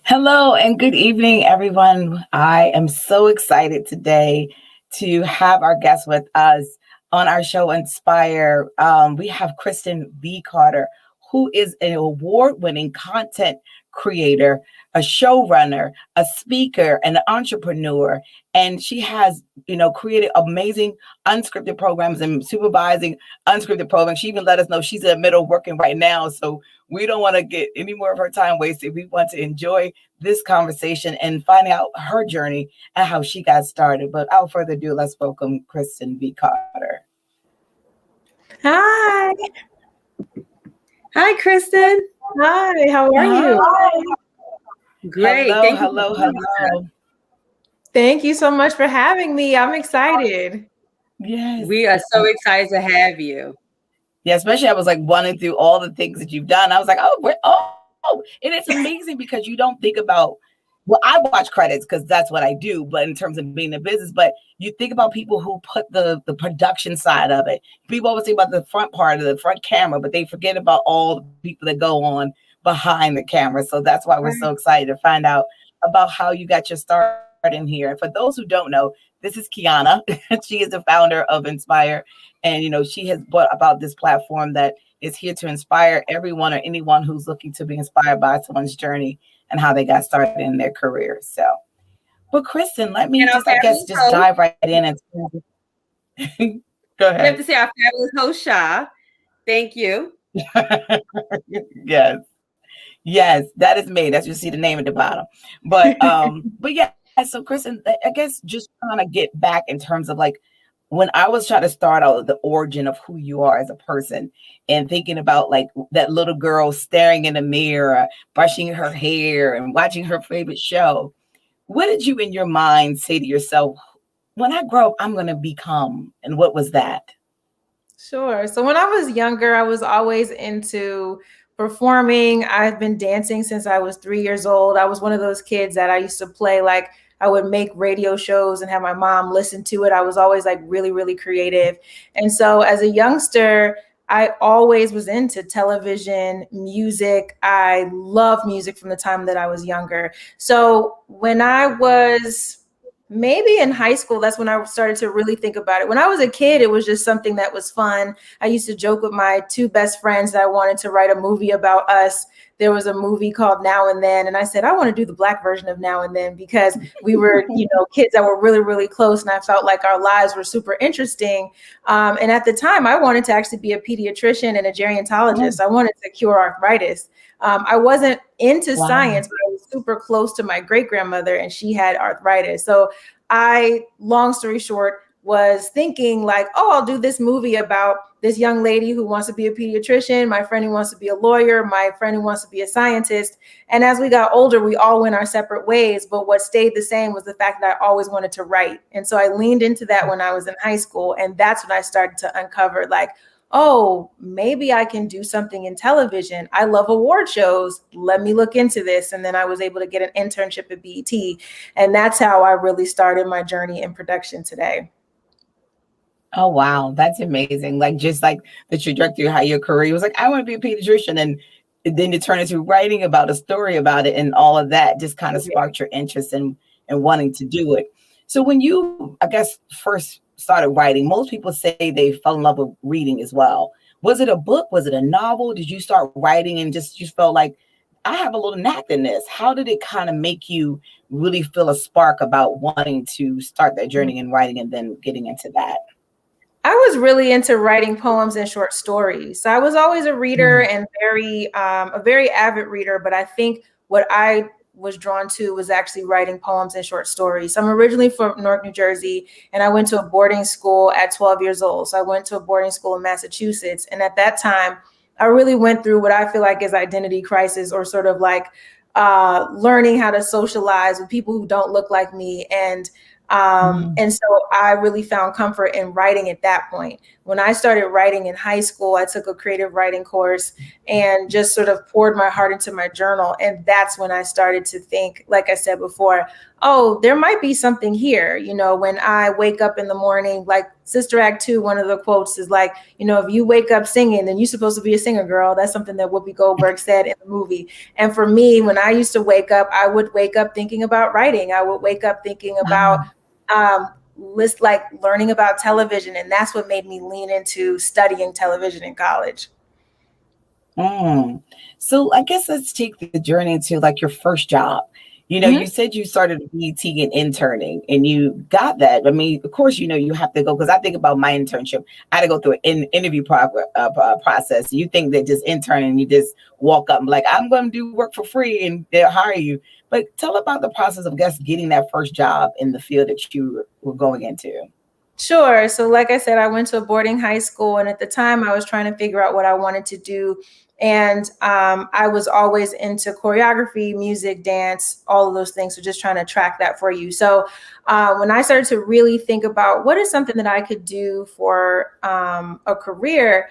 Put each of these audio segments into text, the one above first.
Hello and good evening, everyone. I am so excited today to have our guest with us on our show, Inspire. We have Kristen V Carter, who is an award-winning content creator, a showrunner, a speaker, and an entrepreneur. And she has, created amazing unscripted programs and supervising unscripted programs. She even let us know she's in the middle of working right now. So we don't want to get any more of her time wasted. We want to enjoy this conversation and finding out her journey and how she got started. But without further ado, let's welcome Kristen V Carter. Hi. Hi, Kristen. Hi, how are you? Hi. Great. Hello. Thank you so much for having me. I'm excited. Yes. We are so excited to have you. Yeah, especially I was like running through all the things that you've done. I was like, and it's amazing because you don't think about, well, I watch credits because that's what I do, but in terms of being in business, but you think about people who put the production side of it. People always think about the front part of the front camera, but they forget about all the people that go on behind the camera. So that's why we're so excited to find out about how you got your start in here. And for those who don't know, this is Keyana. She is the founder of Inspire. And, she has brought about this platform that is here to inspire everyone or anyone who's looking to be inspired by someone's journey and how they got started in their career. So, but Kristen, let me just dive right in and go ahead. We have to say our fabulous host, Sha. Thank you. Yes, that is me. That's you see the name at the bottom. But yeah. So Kristen, I guess just trying to get back in terms of like when I was trying to start out the origin of who you are as a person and thinking about like that little girl staring in the mirror, brushing her hair and watching her favorite show. What did you in your mind say to yourself, when I grow up, I'm going to become? And what was that? Sure. So when I was younger, I was always into performing. I've been dancing since I was 3 years old. I was one of those kids that I used to play like I would make radio shows and have my mom listen to it. I was always like really, really creative. And so as a youngster, I always was into television, music. I love music from the time that I was younger. So when I was maybe in high school, that's when I started to really think about it. When I was a kid, it was just something that was fun. I used to joke with my two best friends that I wanted to write a movie about us. There was a movie called Now and Then. And I said, I want to do the Black version of Now and Then because we were, kids that were really, really close. And I felt like our lives were super interesting. And at the time, I wanted to actually be a pediatrician and a gerontologist. I wanted to cure arthritis. I wasn't into science, but I was super close to my great grandmother and she had arthritis. So long story short, was thinking like, I'll do this movie about this young lady who wants to be a pediatrician, my friend who wants to be a lawyer, my friend who wants to be a scientist. And as we got older, we all went our separate ways. But what stayed the same was the fact that I always wanted to write. And so I leaned into that when I was in high school. And that's when I started to uncover like, maybe I can do something in television. I love award shows. Let me look into this. And then I was able to get an internship at BET. And that's how I really started my journey in production today. Oh, wow. That's amazing. Like just like the trajectory, how your career was like, I want to be a pediatrician. And then you turn into writing about a story about it and all of that just kind of sparked your interest in wanting to do it. So when you, I guess, first started writing, most people say they fell in love with reading as well. Was it a book? Was it a novel? Did you start writing and you felt like I have a little knack in this? How did it kind of make you really feel a spark about wanting to start that journey in writing and then getting into that? I was really into writing poems and short stories. So I was always a reader and a very avid reader. But I think what I was drawn to was actually writing poems and short stories. So I'm originally from Newark, New Jersey, and I went to a boarding school at 12 years old. So I went to a boarding school in Massachusetts. And at that time, I really went through what I feel like is identity crisis or sort of like learning how to socialize with people who don't look like me. And so I really found comfort in writing at that point. When I started writing in high school, I took a creative writing course and just sort of poured my heart into my journal. And that's when I started to think, like I said before, oh, there might be something here. When I wake up in the morning, like Sister Act 2, one of the quotes is like, if you wake up singing, then you're supposed to be a singer, girl. That's something that Whoopi Goldberg said in the movie. And for me, when I used to wake up, I would wake up thinking about writing. I would wake up thinking about like learning about television. And that's what made me lean into studying television in college. So I guess let's take the journey to like your first job. You said you started BT and interning and you got that. I mean, of course, you have to go, because I think about my internship. I had to go through an interview process. You think that just interning, you just walk up and like, I'm going to do work for free and they'll hire you. But tell about the process of, I guess, getting that first job in the field that you were going into. Sure. So like I said, I went to a boarding high school, and at the time I was trying to figure out what I wanted to do. And I was always into choreography, music, dance, all of those things. So just trying to track that for you. So when I started to really think about what is something that I could do for a career,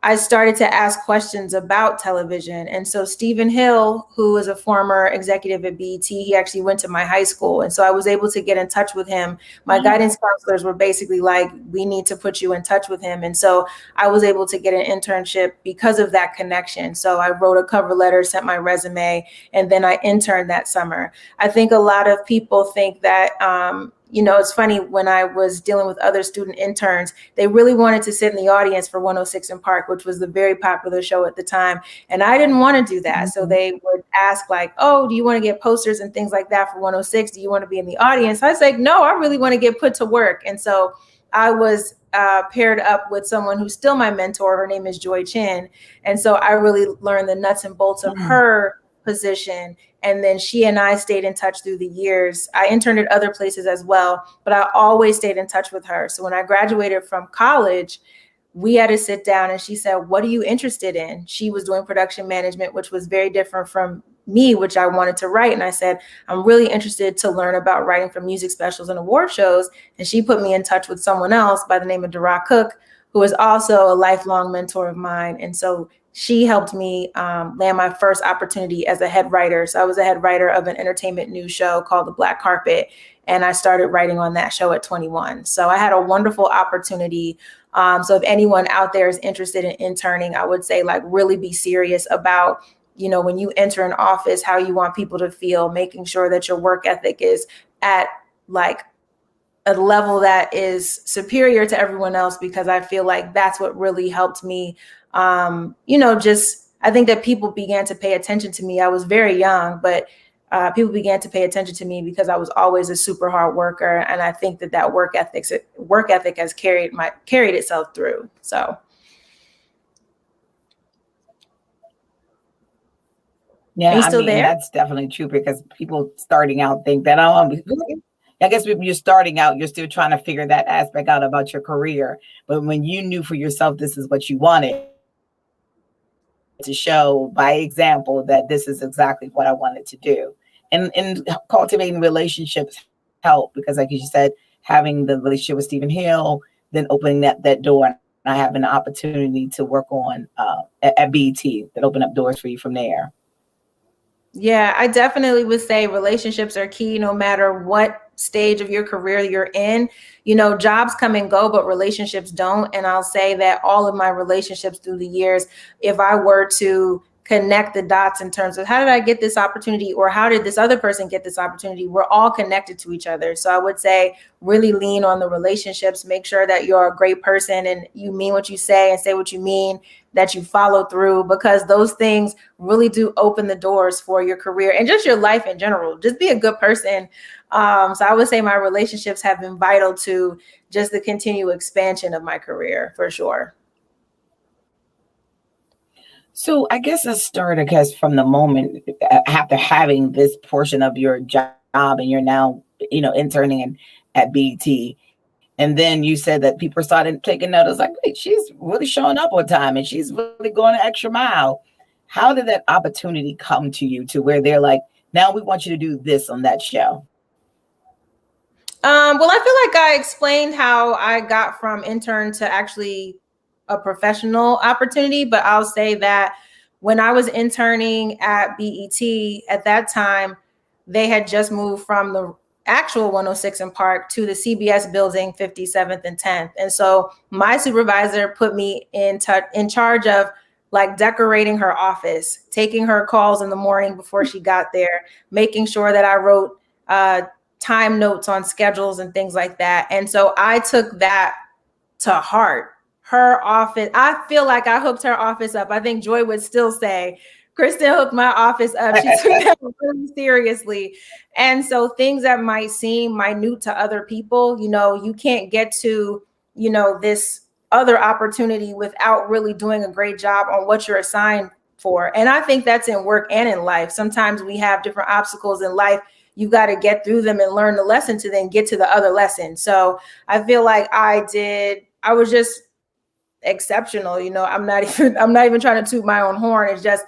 I started to ask questions about television. And so Stephen Hill, who is a former executive at BET, he actually went to my high school. And so I was able to get in touch with him. My guidance counselors were basically like, we need to put you in touch with him. And so I was able to get an internship because of that connection. So I wrote a cover letter, sent my resume, and then I interned that summer. I think a lot of people think that, it's funny, when I was dealing with other student interns, they really wanted to sit in the audience for 106 & Park, which was the very popular show at the time. And I didn't want to do that. So they would ask like, oh, do you want to get posters and things like that for 106? Do you want to be in the audience? I was like, no, I really want to get put to work. And so I was paired up with someone who's still my mentor. Her name is Joy Chin. And so I really learned the nuts and bolts of her position. And then she and I stayed in touch through the years. I interned at other places as well, but I always stayed in touch with her. So when I graduated from college, we had to sit down and she said, what are you interested in? She was doing production management, which was very different from me, which I wanted to write. And I said, I'm really interested to learn about writing for music specials and award shows. And she put me in touch with someone else by the name of Dara Cook, who is also a lifelong mentor of mine. And so she helped me land my first opportunity as a head writer. So I was a head writer of an entertainment news show called The Black Carpet. And I started writing on that show at 21. So I had a wonderful opportunity. So if anyone out there is interested in interning, I would say like really be serious about, when you enter an office, how you want people to feel, making sure that your work ethic is at like a level that is superior to everyone else, because I feel like that's what really helped me. I think that people began to pay attention to me. I was very young, but people began to pay attention to me because I was always a super hard worker. And I think that work ethic has carried itself through. So. Yeah, Are you still there? That's definitely true, because people starting out think that, I guess when you're starting out, you're still trying to figure that aspect out about your career. But when you knew for yourself, this is what you wanted, to show by example that this is exactly what I wanted to do. And cultivating relationships help, because like you said, having the relationship with Stephen Hill, then opening that door, and I have an opportunity to work on at BET that opened up doors for you from there. Yeah, I definitely would say relationships are key no matter what stage of your career you're in. Jobs come and go, but relationships don't. And I'll say that all of my relationships through the years, if I were to connect the dots in terms of how did I get this opportunity or how did this other person get this opportunity, we're all connected to each other. So I would say really lean on the relationships, make sure that you're a great person and you mean what you say and say what you mean, that you follow through, because those things really do open the doors for your career and just your life in general. Just be a good person. So I would say my relationships have been vital to just the continued expansion of my career, for sure. So I guess let's start, because from the moment after having this portion of your job and you're now, interning at BET, and then you said that people started taking notice, like, wait, she's really showing up on time and she's really going an extra mile. How did that opportunity come to you to where they're like, now we want you to do this on that show? Well, I feel like I explained how I got from intern to actually a professional opportunity, but I'll say that when I was interning at BET at that time, they had just moved from the actual 106 in Park to the CBS building, 57th and 10th. And so my supervisor put me in charge of like decorating her office, taking her calls in the morning before she got there, making sure that I wrote time notes on schedules and things like that. And so I took that to heart. Her office, I feel like I hooked her office up. I think Joy would still say, Kristen hooked my office up. She took that really seriously. And so things that might seem minute to other people, you know, you can't get to, you know, this other opportunity without really doing a great job on what you're assigned for. And I think that's in work and in life. Sometimes we have different obstacles in life. You got to get through them and learn the lesson to then get to the other lesson. So I feel like I was just exceptional. You know, I'm not even trying to toot my own horn. It's just,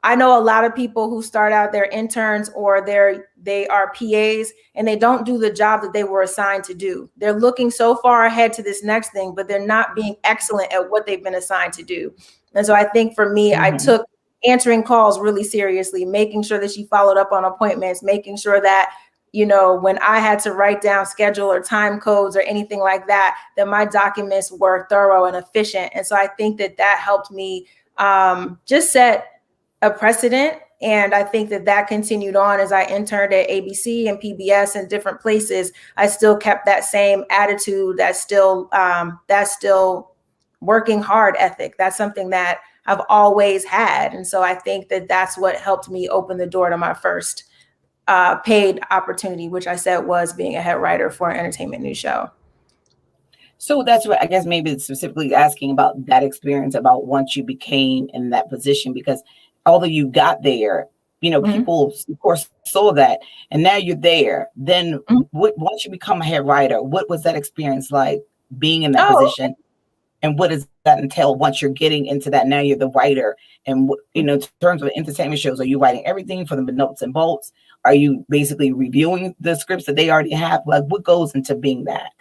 I know a lot of people who start out, their interns or they are PAs and they don't do the job that they were assigned to do. They're looking so far ahead to this next thing, but they're not being excellent at what they've been assigned to do. And so I think for me, I took answering calls really seriously, making sure that she followed up on appointments, making sure that, you know, when I had to write down schedule or time codes or anything like that, that my documents were thorough and efficient. And so I think that helped me just set a precedent. And I think that continued on as I interned at ABC and PBS and different places. I still kept that same attitude, that still working hard ethic. That's something that I've always had. And so I think that that's what helped me open the door to my first paid opportunity, which I said was being a head writer for an entertainment news show. So that's what I guess maybe specifically asking about that experience about once you became in that position, because although you got there, you know, people of course saw that, and now you're there. Then once you become a head writer, what was that experience like being in that position? And what does that entail once you're getting into that? Now you're the writer, and you know, in terms of entertainment shows, are you writing everything from the nuts and bolts? Are you basically reviewing the scripts that they already have? Like, what goes into being that?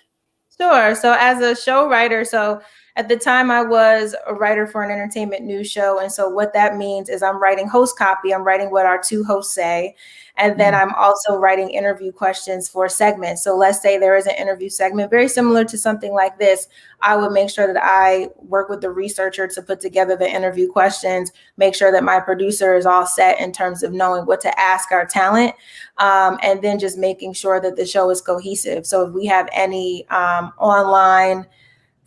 Sure. So as a show writer, so at the time I was a writer for an entertainment news show. And so what that means is I'm writing host copy. I'm writing what our two hosts say. And then I'm also writing interview questions for segments. So let's say there is an interview segment very similar to something like this. I would make sure that I work with the researcher to put together the interview questions, make sure that my producer is all set in terms of knowing what to ask our talent, and then just making sure that the show is cohesive. So if we have any online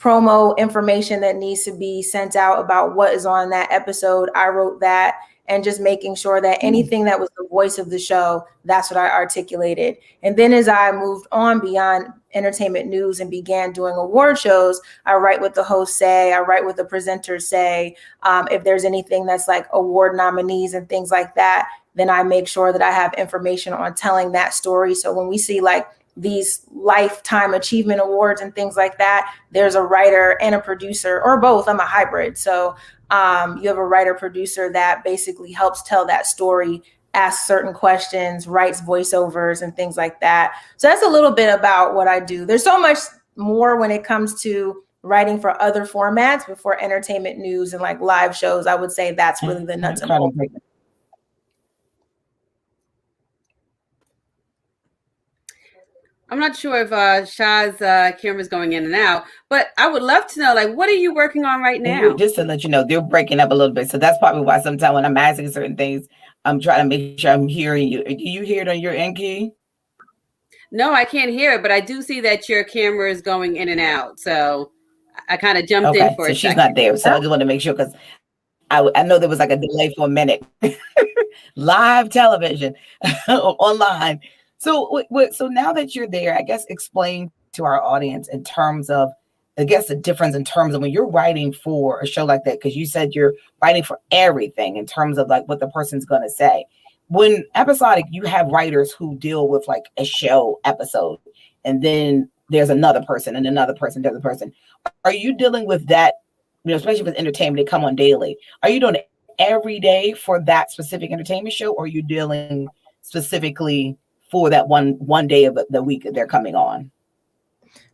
promo information that needs to be sent out about what is on that episode, I wrote that, and just making sure that anything that was the voice of the show, that's what I articulated. And then as I moved on beyond entertainment news and began doing award shows, I write what the hosts say, I write what the presenters say. If there's anything that's like award nominees and things like that, then I make sure that I have information on telling that story. So when we see like these lifetime achievement awards and things like that, there's a writer and a producer, or both. I'm a hybrid. So you have a writer producer that basically helps tell that story, asks certain questions, writes voiceovers and things like that. So that's a little bit about what I do. There's so much more when it comes to writing for other formats, but for entertainment news and like live shows, I would say that's really the nuts and bolts. I'm not sure if Sha's camera is going in and out, but I would love to know, like, what are you working on right now? Just to let you know, they're breaking up a little bit. So that's probably why sometimes when I'm asking certain things, I'm trying to make sure I'm hearing you. Do you hear it on your end, Key? No, I can't hear it, but I do see that your camera is going in and out. So I kind of jumped in for a second. She's not there. So I just want to make sure, because I know there was like a delay for a minute. Live television online. So now that you're there, I guess explain to our audience in terms of, I guess, the difference in terms of when you're writing for a show like that, because you said you're writing for everything in terms of like what the person's going to say. When episodic, you have writers who deal with like a show episode, and then there's another person and another person, the other person. Are you dealing with that, you know, especially with entertainment, they come on daily. Are you doing it every day for that specific entertainment show, or are you dealing specifically for that one day of the week that they're coming on?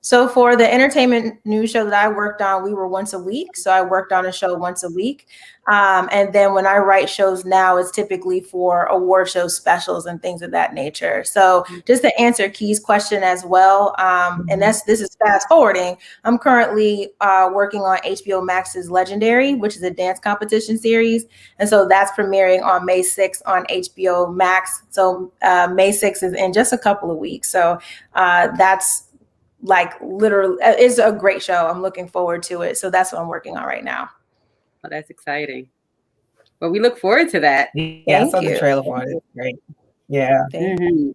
So for the entertainment news show that I worked on, we were once a week. So I worked on a show once a week. And then when I write shows now, it's typically for award show specials and things of that nature. So just to answer Key's question as well, and this is fast forwarding. I'm currently working on HBO Max's Legendary, which is a dance competition series. And so that's premiering on May 6th on HBO Max. So May 6th is in just a couple of weeks. So that's like literally, it's a great show. I'm looking forward to it. So that's what I'm working on right now. Oh, that's exciting. Well, we look forward to that. Yeah, I saw the trailer for it. It's great. Yeah. And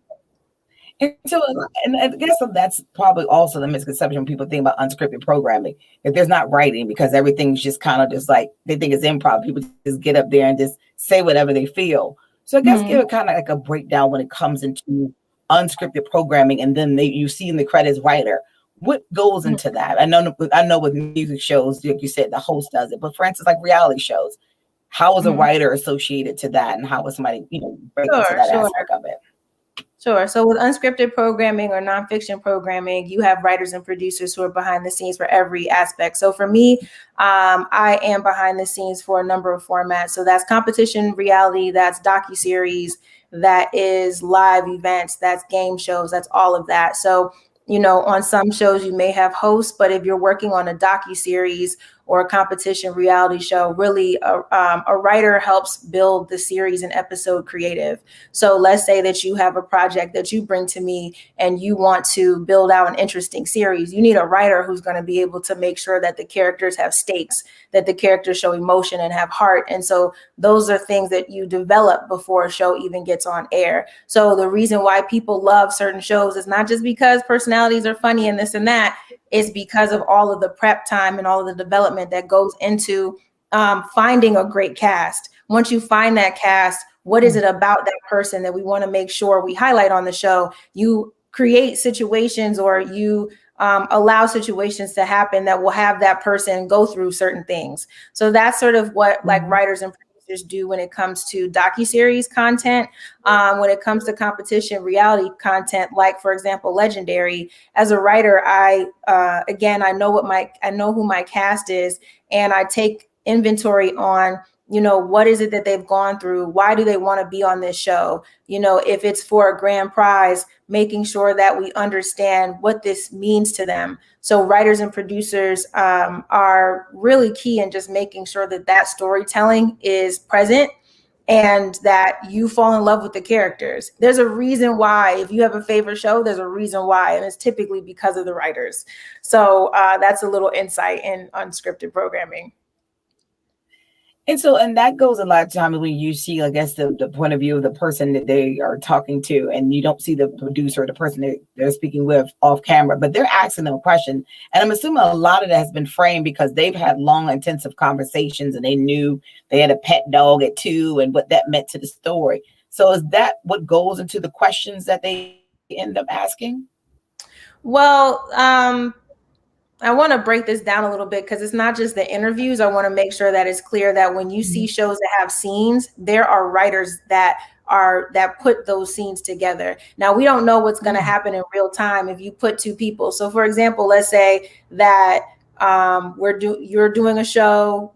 so, and I guess that's probably also the misconception when people think about unscripted programming. If there's not writing, because everything's just kind of just like, they think it's improv. People just get up there and just say whatever they feel. So I guess give it kind of like a breakdown when it comes into unscripted programming, and then you see in the credits writer. What goes into that? I know with music shows, like you said, the host does it. But for instance, like reality shows, how is a writer associated to that, and how is somebody break into that aspect of it? Sure. So with unscripted programming or nonfiction programming, you have writers and producers who are behind the scenes for every aspect. So for me, I am behind the scenes for a number of formats. So that's competition reality, that's docuseries, that is live events, that's game shows, that's all of that. So, on some shows you may have hosts, but if you're working on a docuseries or a competition reality show, really a writer helps build the series and episode creative. So let's say that you have a project that you bring to me and you want to build out an interesting series. You need a writer who's going to be able to make sure that the characters have stakes, that the characters show emotion and have heart. And so those are things that you develop before a show even gets on air. So the reason why people love certain shows is not just because personalities are funny and this and that. Is because of all of the prep time and all of the development that goes into finding a great cast. Once you find that cast, what is it about that person that we want to make sure we highlight on the show? You create situations, or you allow situations to happen that will have that person go through certain things. So that's sort of what like writers and producers do when it comes to docuseries content. When it comes to competition reality content, like for example, Legendary, as a writer, I know who my cast is, and I take inventory on, what is it that they've gone through? Why do they want to be on this show? If it's for a grand prize, making sure that we understand what this means to them. So writers and producers are really key in just making sure that storytelling is present and that you fall in love with the characters. There's a reason why, if you have a favorite show, there's a reason why, and it's typically because of the writers. So that's a little insight in unscripted programming. And so, and that goes a lot of times when you see, I guess, the point of view of the person that they are talking to, and you don't see the producer or the person that they're speaking with off camera, but they're asking them a question. And I'm assuming a lot of that has been framed because they've had long, intensive conversations, and they knew they had a pet dog at 2 and what that meant to the story. So is that what goes into the questions that they end up asking? Well, I want to break this down a little bit because it's not just the interviews. I want to make sure that it's clear that when you see shows that have scenes, there are writers that put those scenes together. Now, we don't know what's going to happen in real time if you put 2 people. So for example, let's say that you're doing a show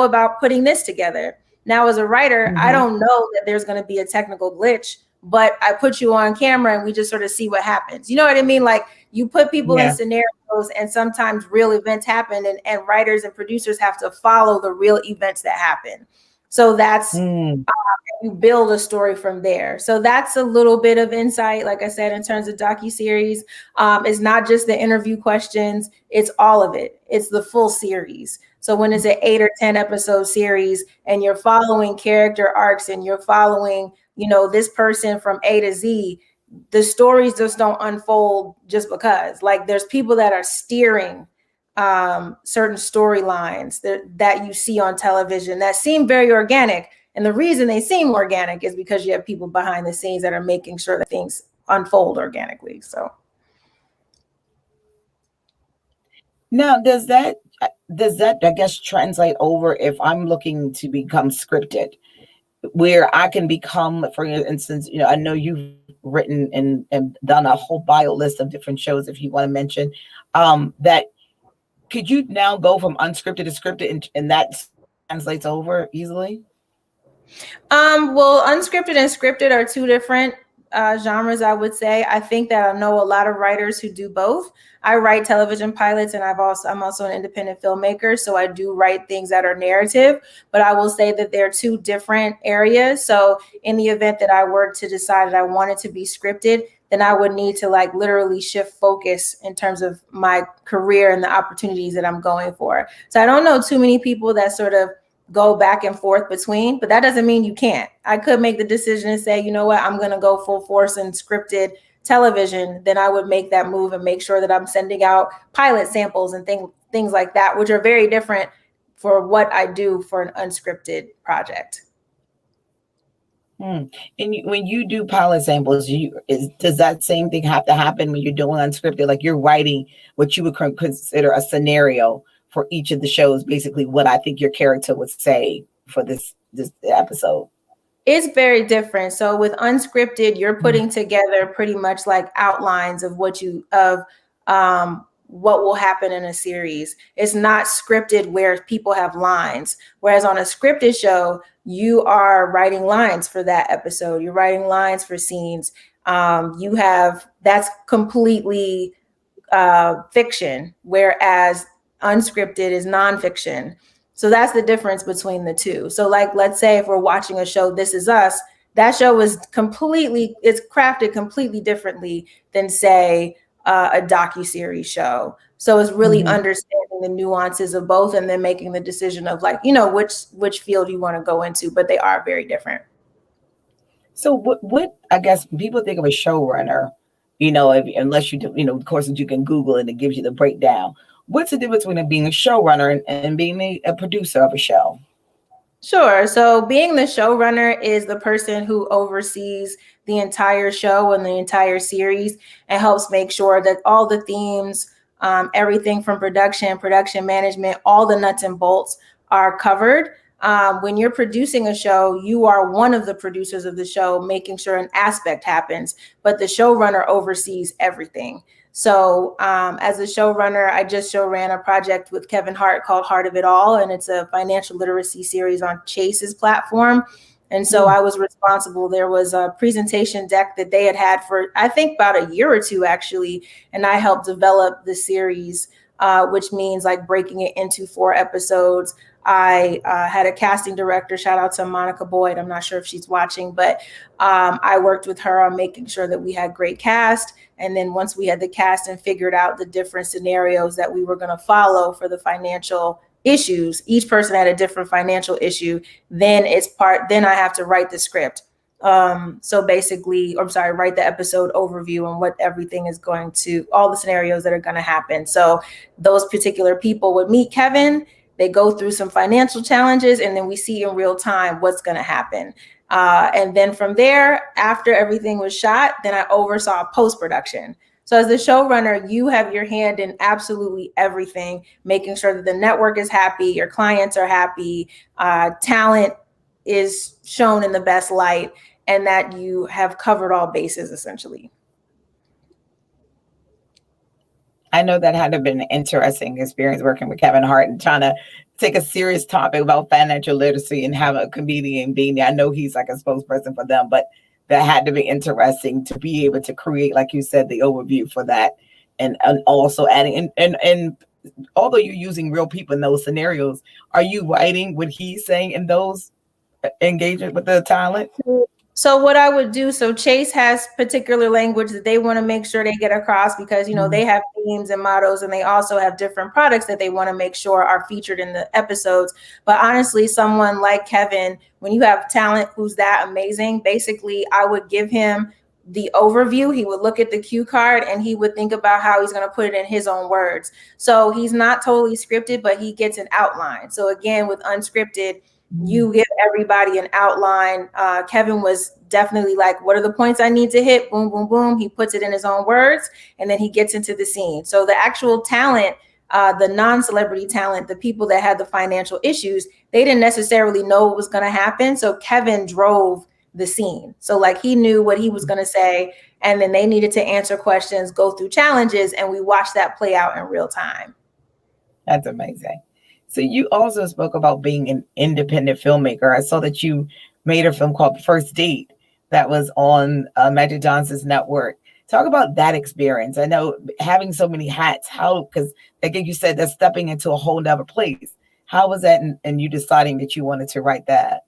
about putting this together. Now, as a writer, I don't know that there's going to be a technical glitch, but I put you on camera and we just sort of see what happens. You know what I mean? Like, you put people in scenarios, and sometimes real events happen, and writers and producers have to follow the real events that happen. So that's you build a story from there. So that's a little bit of insight, like I said, in terms of docuseries. It's not just the interview questions, it's all of it. It's the full series. So when it's an 8 or 10 episode series and you're following character arcs and you're following, this person from A to Z, the stories just don't unfold just because. Like, there's people that are steering certain storylines that you see on television that seem very organic. And the reason they seem organic is because you have people behind the scenes that are making sure that things unfold organically. So now, does that I guess translate over if I'm looking to become scripted, where I can become, for instance, I know you've written and done a whole bio list of different shows, if you want to mention, that could you now go from unscripted to scripted and that translates over easily? Well, unscripted and scripted are two different genres, I would say. I think that I know a lot of writers who do both. I write television pilots, and I'm also an independent filmmaker, so I do write things that are narrative. But I will say that they're two different areas. So in the event that I were to decide that I wanted to be scripted, then I would need to like literally shift focus in terms of my career and the opportunities that I'm going for. So I don't know too many people that sort of go back and forth between, but that doesn't mean you can't. I could make the decision and say, you know what, I'm going to go full force in scripted television. Then I would make that move and make sure that I'm sending out pilot samples and things like that, which are very different for what I do for an unscripted project. And when you do pilot samples, does that same thing have to happen when you're doing unscripted? Like you're writing what you would consider a scenario for each of the shows, basically what I think your character would say for this episode. It's very different. So with unscripted, you're putting together pretty much like outlines of what will happen in a series. It's not scripted where people have lines. Whereas on a scripted show, you are writing lines for that episode. You're writing lines for scenes. That's completely fiction, whereas unscripted is nonfiction. So that's the difference between the two. So like, let's say if we're watching a show, This Is Us, that show is it's crafted completely differently than say a docuseries show. So it's really understanding the nuances of both and then making the decision of like, which field you want to go into, but they are very different. So what I guess people think of a showrunner, unless you do, of course, you can Google it and it gives you the breakdown. What's the difference between being a showrunner and being a producer of a show? Sure. So being the showrunner is the person who oversees the entire show and the entire series and helps make sure that all the themes, everything from production management, all the nuts and bolts are covered. When you're producing a show, you are one of the producers of the show, making sure an aspect happens, but the showrunner oversees everything. So as a showrunner, I just ran a project with Kevin Hart called Heart of It All, and it's a financial literacy series on Chase's platform. And so I was responsible. There was a presentation deck that they had for, I think, about a year or two, actually. And I helped develop the series, which means like breaking it into 4 episodes. I had a casting director, shout out to Monica Boyd. I'm not sure if she's watching, but I worked with her on making sure that we had great cast. And then once we had the cast and figured out the different scenarios that we were going to follow for the financial issues, each person had a different financial issue. Then I have to write the script. So basically, write the episode overview and what everything is all the scenarios that are going to happen. So those particular people would meet Kevin. They go through some financial challenges, and then we see in real time what's going to happen. And then from there, after everything was shot, then I oversaw post-production. So as the showrunner, you have your hand in absolutely everything, making sure that the network is happy, your clients are happy, talent is shown in the best light, and that you have covered all bases, essentially. I know that had to been an interesting experience working with Kevin Hart and trying to take a serious topic about financial literacy and have a comedian being there. I know he's like a spokesperson for them, but that had to be interesting to be able to create, like you said, the overview for that. And also adding, and although you're using real people in those scenarios, are you writing what he's saying in those engagements with the talent? So what I would do, so Chase has particular language that they want to make sure they get across because, they have themes and mottos, and they also have different products that they want to make sure are featured in the episodes. But honestly, someone like Kevin, when you have talent who's that amazing, basically I would give him the overview. He would look at the cue card and he would think about how he's going to put it in his own words. So he's not totally scripted, but he gets an outline. So again, with unscripted, you give everybody an outline. Kevin was definitely like, what are the points I need to hit? Boom, boom, boom. He puts it in his own words, and then he gets into the scene. So the actual talent, the non-celebrity talent, the people that had the financial issues, they didn't necessarily know what was going to happen. So Kevin drove the scene. So like he knew what he was going to say, and then they needed to answer questions, go through challenges, and we watched that play out in real time. That's amazing. So you also spoke about being an independent filmmaker. I saw that you made a film called First Date that was on Magic Johnson's network. Talk about that experience. I know having so many hats, how, because again, you said that's stepping into a whole nother place. How was that and you deciding that you wanted to write that?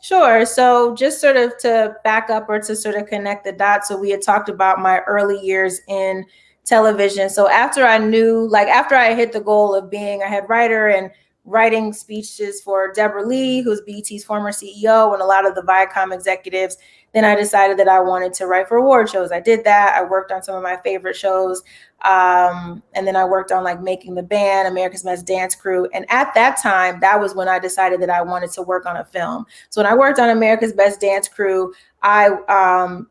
Sure. So just sort of to back up or to sort of connect the dots. So we had talked about my early years in television. So after I knew, like after I hit the goal of being a head writer and writing speeches for Deborah Lee, who's BET's former CEO, and a lot of the Viacom executives, then I decided that I wanted to write for award shows. I did that. I worked on some of my favorite shows. And then I worked on like Making the Band, America's Best Dance Crew. And at that time, that was when I decided that I wanted to work on a film. So when I worked on America's Best Dance Crew, I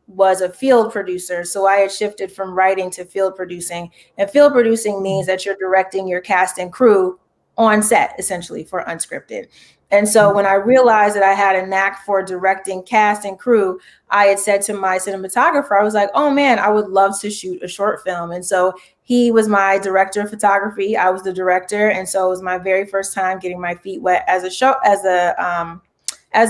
was a field producer. So I had shifted from writing to field producing. And field producing means that you're directing your cast and crew on set, essentially, for unscripted. And so when I realized that I had a knack for directing cast and crew, I had said to my cinematographer, I was like, oh man, I would love to shoot a short film. And so he was my director of photography. I was the director. And so it was my very first time getting my feet wet as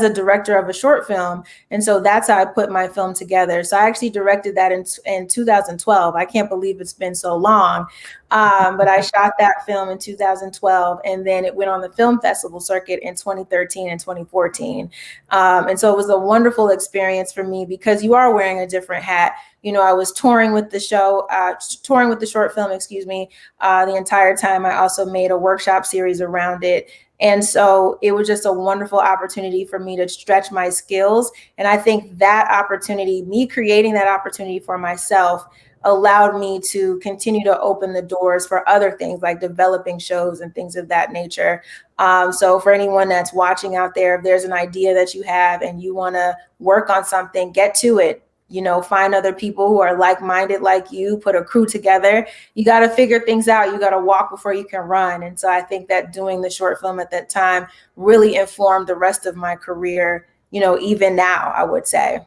a director of a short film. And so that's how I put my film together. So I actually directed that in 2012. I can't believe it's been so long. But I shot that film in 2012, and then it went on the film festival circuit in 2013 and 2014. And so it was a wonderful experience for me because you are wearing a different hat. You know, I was touring with the short film, the entire time. I also made a workshop series around it. And so it was just a wonderful opportunity for me to stretch my skills. And I think that opportunity, me creating that opportunity for myself, allowed me to continue to open the doors for other things like developing shows and things of that nature. So for anyone that's watching out there, if there's an idea that you have and you want to work on something, get to it. You know, find other people who are like-minded like you, put a crew together. You got to figure things out. You got to walk before you can run. And so I think that doing the short film at that time really informed the rest of my career, you know, even now, I would say.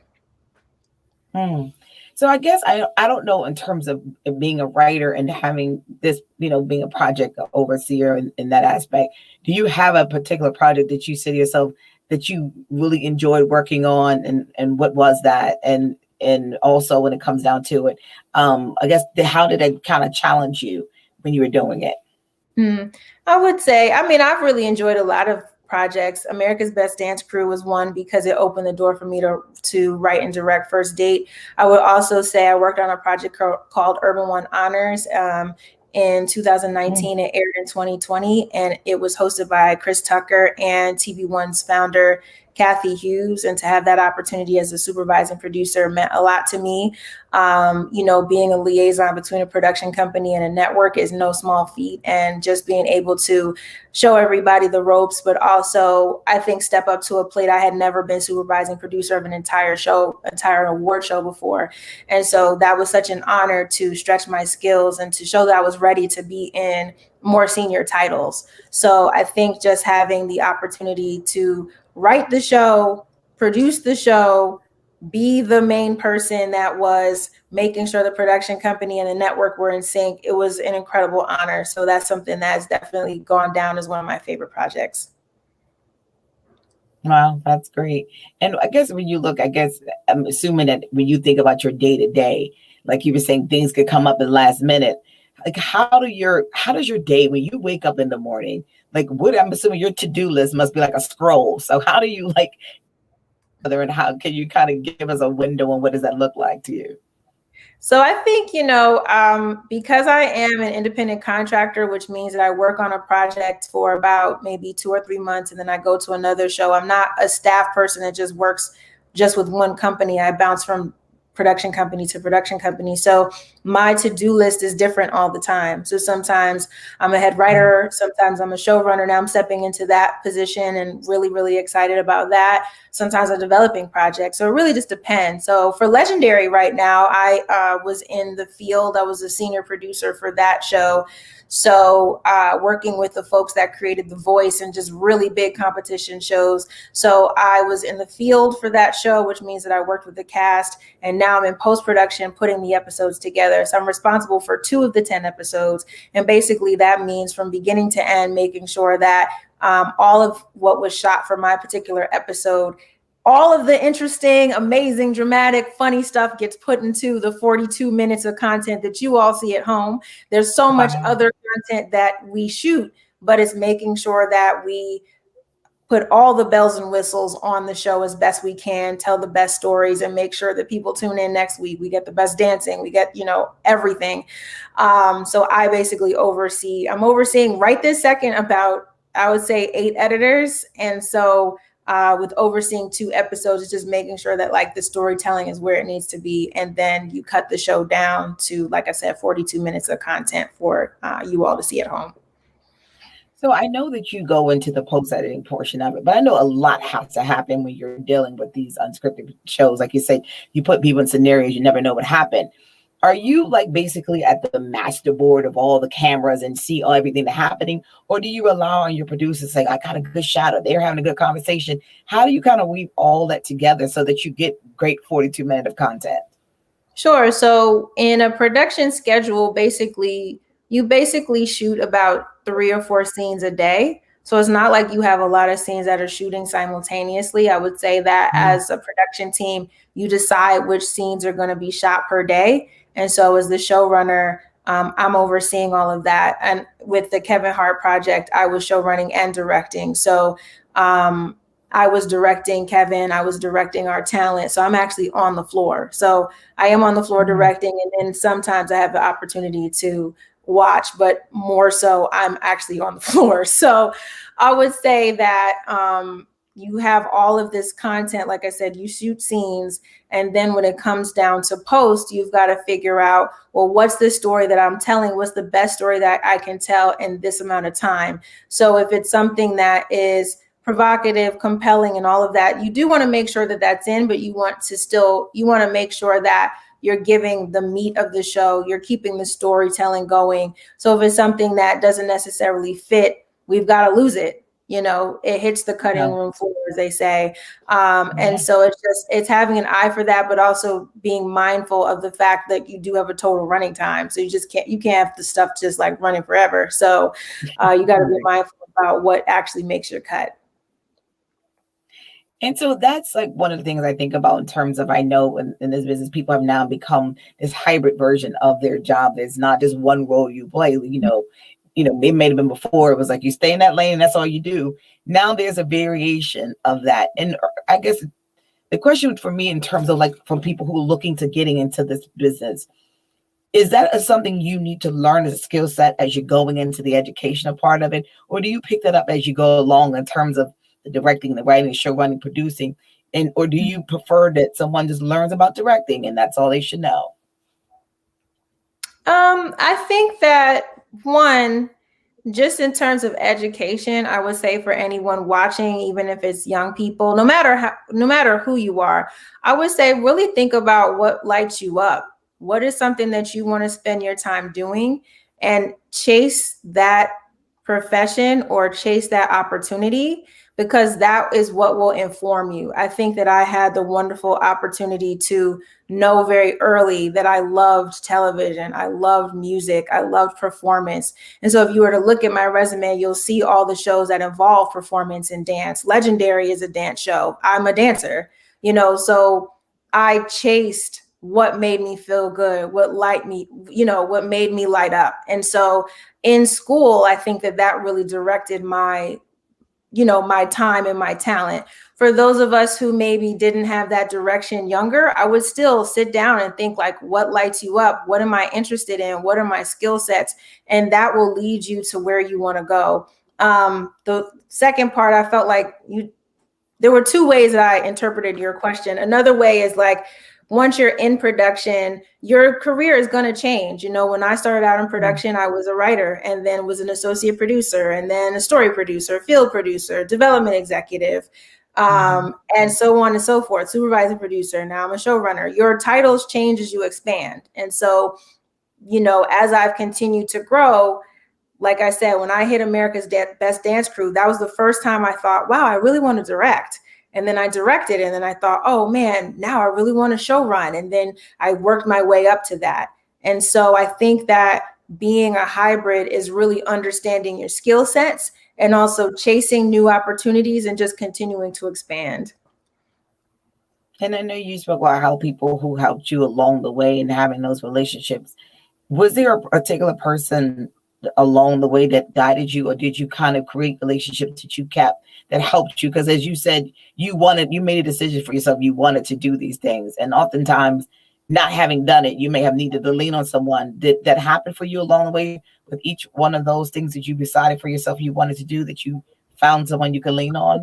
So I guess I don't know in terms of being a writer and having this, you know, being a project overseer in that aspect. Do you have a particular project that you say to yourself that you really enjoyed working on, and what was that? And also when it comes down to it, I guess how did it kind of challenge you when you were doing it? I would say, I mean, I've really enjoyed a lot of projects. America's Best Dance Crew was one because it opened the door for me to write and direct First Date. I would also say I worked on a project called Urban One Honors in 2019. It aired in 2020, and it was hosted by Chris Tucker and TV One's founder, Kathy Hughes. And to have that opportunity as a supervising producer meant a lot to me. You know, being a liaison between a production company and a network is no small feat. And just being able to show everybody the ropes, but also I think step up to a plate. I had never been supervising producer of an entire award show before. And so that was such an honor to stretch my skills and to show that I was ready to be in more senior titles. So I think just having the opportunity to write the show, produce the show, be the main person that was making sure the production company and the network were in sync, it was an incredible honor. So that's something that's definitely gone down as one of my favorite projects. Wow, that's great. And I guess when you look, I'm assuming that when you think about your day to day, like you were saying, things could come up at the last minute. Like how does your day, when you wake up in the morning, like I'm assuming your to-do list must be like a scroll. So how do you and how can you kind of give us a window on what does that look like to you? So I think, you know, because I am an independent contractor, which means that I work on a project for about maybe 2 or 3 months, and then I go to another show. I'm not a staff person that just works just with one company. I bounce from production company to production company. So my to-do list is different all the time. So sometimes I'm a head writer, sometimes I'm a showrunner. Now I'm stepping into that position and really, really excited about that. Sometimes I'm developing projects. So it really just depends. So for Legendary right now, I was in the field. I was a senior producer for that show. So working with the folks that created The Voice and just really big competition shows. So I was in the field for that show, which means that I worked with the cast, and now I'm in post-production putting the episodes together. So I'm responsible for 2 of the 10 episodes. And basically that means from beginning to end, making sure that all of what was shot for my particular episode, all of the interesting, amazing, dramatic, funny stuff gets put into the 42 minutes of content that you all see at home. There's so much other content that we shoot, but it's making sure that we put all the bells and whistles on the show as best we can, tell the best stories, and make sure that people tune in next week. We get the best dancing, we get, everything. So I basically I'm overseeing right this second about, I would say, 8 editors. And so with overseeing 2 episodes, it's just making sure that like the storytelling is where it needs to be. And then you cut the show down to, like I said, 42 minutes of content for you all to see at home. So I know that you go into the post-editing portion of it, but I know a lot has to happen when you're dealing with these unscripted shows. Like you said, you put people in scenarios, you never know what happened. Are you like basically at the master board of all the cameras and see everything that's happening? Or do you rely on your producers saying, I got a good shot, or they're having a good conversation? How do you kind of weave all that together so that you get great 42 minutes of content? Sure. So in a production schedule, you basically shoot about 3 or 4 scenes a day. So it's not like you have a lot of scenes that are shooting simultaneously. I would say that as a production team, you decide which scenes are going to be shot per day. And so as the showrunner, I'm overseeing all of that. And with the Kevin Hart project, I was showrunning and directing. So I was directing Kevin, I was directing our talent. So I'm actually on the floor. So I am on the floor directing, and then sometimes I have the opportunity to watch, but more so I'm actually on the floor. So I would say that you have all of this content. Like I said, you shoot scenes, and then when it comes down to post, you've got to figure out, well, what's the story that I'm telling? What's the best story that I can tell in this amount of time? So if it's something that is provocative, compelling, and all of that, you do want to make sure that that's in, but you want to make sure that you're giving the meat of the show, you're keeping the storytelling going. So if it's something that doesn't necessarily fit, we've got to lose it. It hits the cutting room floor, as they say. And so it's having an eye for that, but also being mindful of the fact that you do have a total running time. So you can't have the stuff just like running forever. So you got to be mindful about what actually makes your cut. And so that's like one of the things I think about in terms of, I know in this business, people have now become this hybrid version of their job. There's not just one role you play, it may have been before. It was like you stay in that lane and that's all you do. Now there's a variation of that. And I guess the question for me in terms of like from people who are looking to getting into this business, is that something you need to learn as a skill set as you're going into the educational part of it? Or do you pick that up as you go along in terms of the directing, the writing, show running, producing? Or do you prefer that someone just learns about directing and that's all they should know? I think that one, just in terms of education, I would say for anyone watching, even if it's young people, no matter who you are, I would say really think about what lights you up. What is something that you want to spend your time doing, and chase that profession or chase that opportunity, because that is what will inform you. I think that I had the wonderful opportunity to know very early that I loved television, I loved music, I loved performance. And so if you were to look at my resume, you'll see all the shows that involve performance and dance. Legendary is a dance show. I'm a dancer, so I chased what made me feel good, what made me light up. And so in school, I think that really directed my time and my talent. For those of us who maybe didn't have that direction younger, I would still sit down and think like, what lights you up? What am I interested in? What are my skill sets? And that will lead you to where you want to go. The second part, I felt like there were 2 ways that I interpreted your question. Another way is like, once you're in production, your career is going to change. You know, when I started out in production, I was a writer and then was an associate producer and then a story producer, field producer, development executive, and so on and so forth, supervising producer. Now I'm a showrunner. Your titles change as you expand. And so, you know, as I've continued to grow, like I said, when I hit America's Best Dance Crew, that was the first time I thought, wow, I really want to direct. And then I directed, and then I thought, oh man, now I really want to show run. And then I worked my way up to that. And so I think that being a hybrid is really understanding your skill sets and also chasing new opportunities and just continuing to expand. And I know you spoke about how people who helped you along the way and having those relationships. Was there a particular person along the way that guided you, or did you kind of create relationships that you kept that helped you? Because as you said, you made a decision for yourself. You wanted to do these things. And oftentimes not having done it, you may have needed to lean on someone. Did that happen for you along the way with each one of those things that you decided for yourself you wanted to do, that you found someone you could lean on?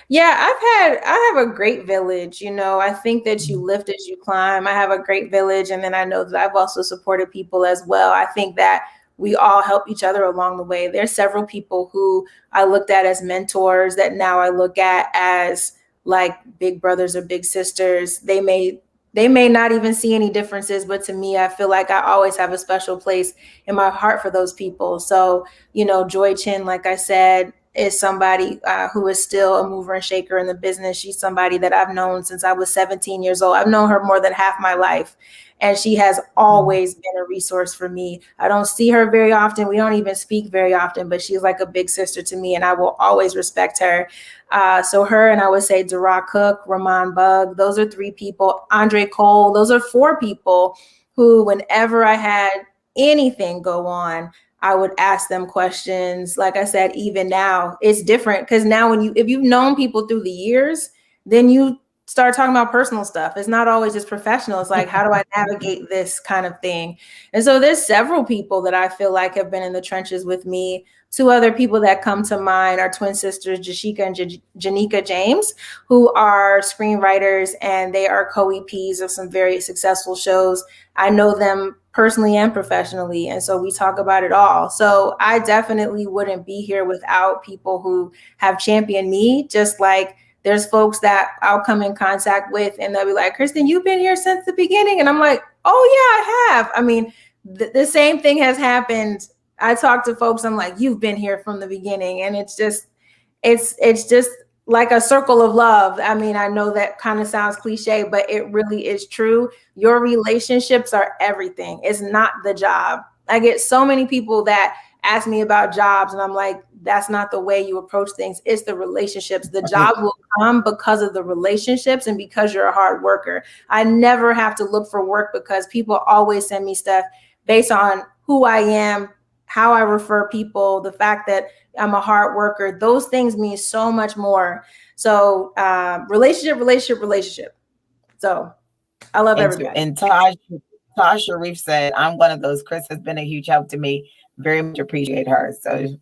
Yeah, I have a great village. You know, I think that you lift as you climb. I have a great village. And then I know that I've also supported people as well. I think that we all help each other along the way. There's several people who I looked at as mentors that now I look at as like big brothers or big sisters. They may not even see any differences, but to me, I feel like I always have a special place in my heart for those people. So, you know, Joy Chin, like I said, is somebody who is still a mover and shaker in the business. She's somebody that I've known since I was 17 years old. I've known her more than half my life. And she has always been a resource for me. I don't see her very often. We don't even speak very often, but she's like a big sister to me, and I will always respect her. So her, and I would say Dara Cook, Ramon Bug, those are 3 people. Andre Cole, those are 4 people who, whenever I had anything go on, I would ask them questions. Like I said, even now it's different because now if you've known people through the years, then you start talking about personal stuff. It's not always just professional. It's like, how do I navigate this kind of thing? And so there's several people that I feel like have been in the trenches with me. 2 other people that come to mind are twin sisters, Jashika and Janika James, who are screenwriters, and they are co-EPs of some very successful shows. I know them personally and professionally, and so we talk about it all. So I definitely wouldn't be here without people who have championed me, just like there's folks that I'll come in contact with and they'll be like, Kristen, you've been here since the beginning. And I'm like, oh yeah, I have. I mean, the same thing has happened. I talk to folks, I'm like, you've been here from the beginning. And it's just like a circle of love. I mean, I know that kind of sounds cliche, but it really is true. Your relationships are everything. It's not the job. I get so many people that ask me about jobs, and I'm like, that's not the way you approach things. It's the relationships. The job will come because of the relationships and because you're a hard worker. I never have to look for work because people always send me stuff based on who I am, how I refer people, the fact that I'm a hard worker. Those things mean so much more. So relationship. So I love everybody. And Taj Sharif said, I'm one of those. Chris has been a huge help to me. Very much appreciate her. So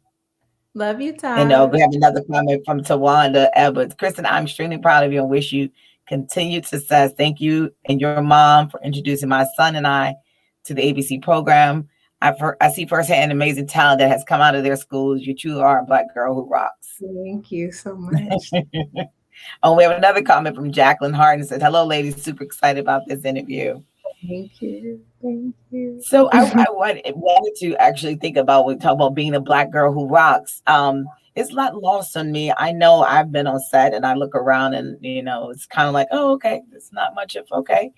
love you, Taj. And we have another comment from Tawanda Edwards. Kristen, I'm extremely proud of you and wish you continued success. Thank you and your mom for introducing my son and I to the ABC program. I see firsthand amazing talent that has come out of their schools. You truly are a Black girl who rocks. Thank you so much. Oh, we have another comment from Jacqueline Harden. Says, hello, ladies. Super excited about this interview. Thank you. Thank you. So I wanted to actually think about when we talk about being a Black girl who rocks. It's not lost on me. I know I've been on set and I look around and, it's kind of like, oh, okay, it's not much of okay.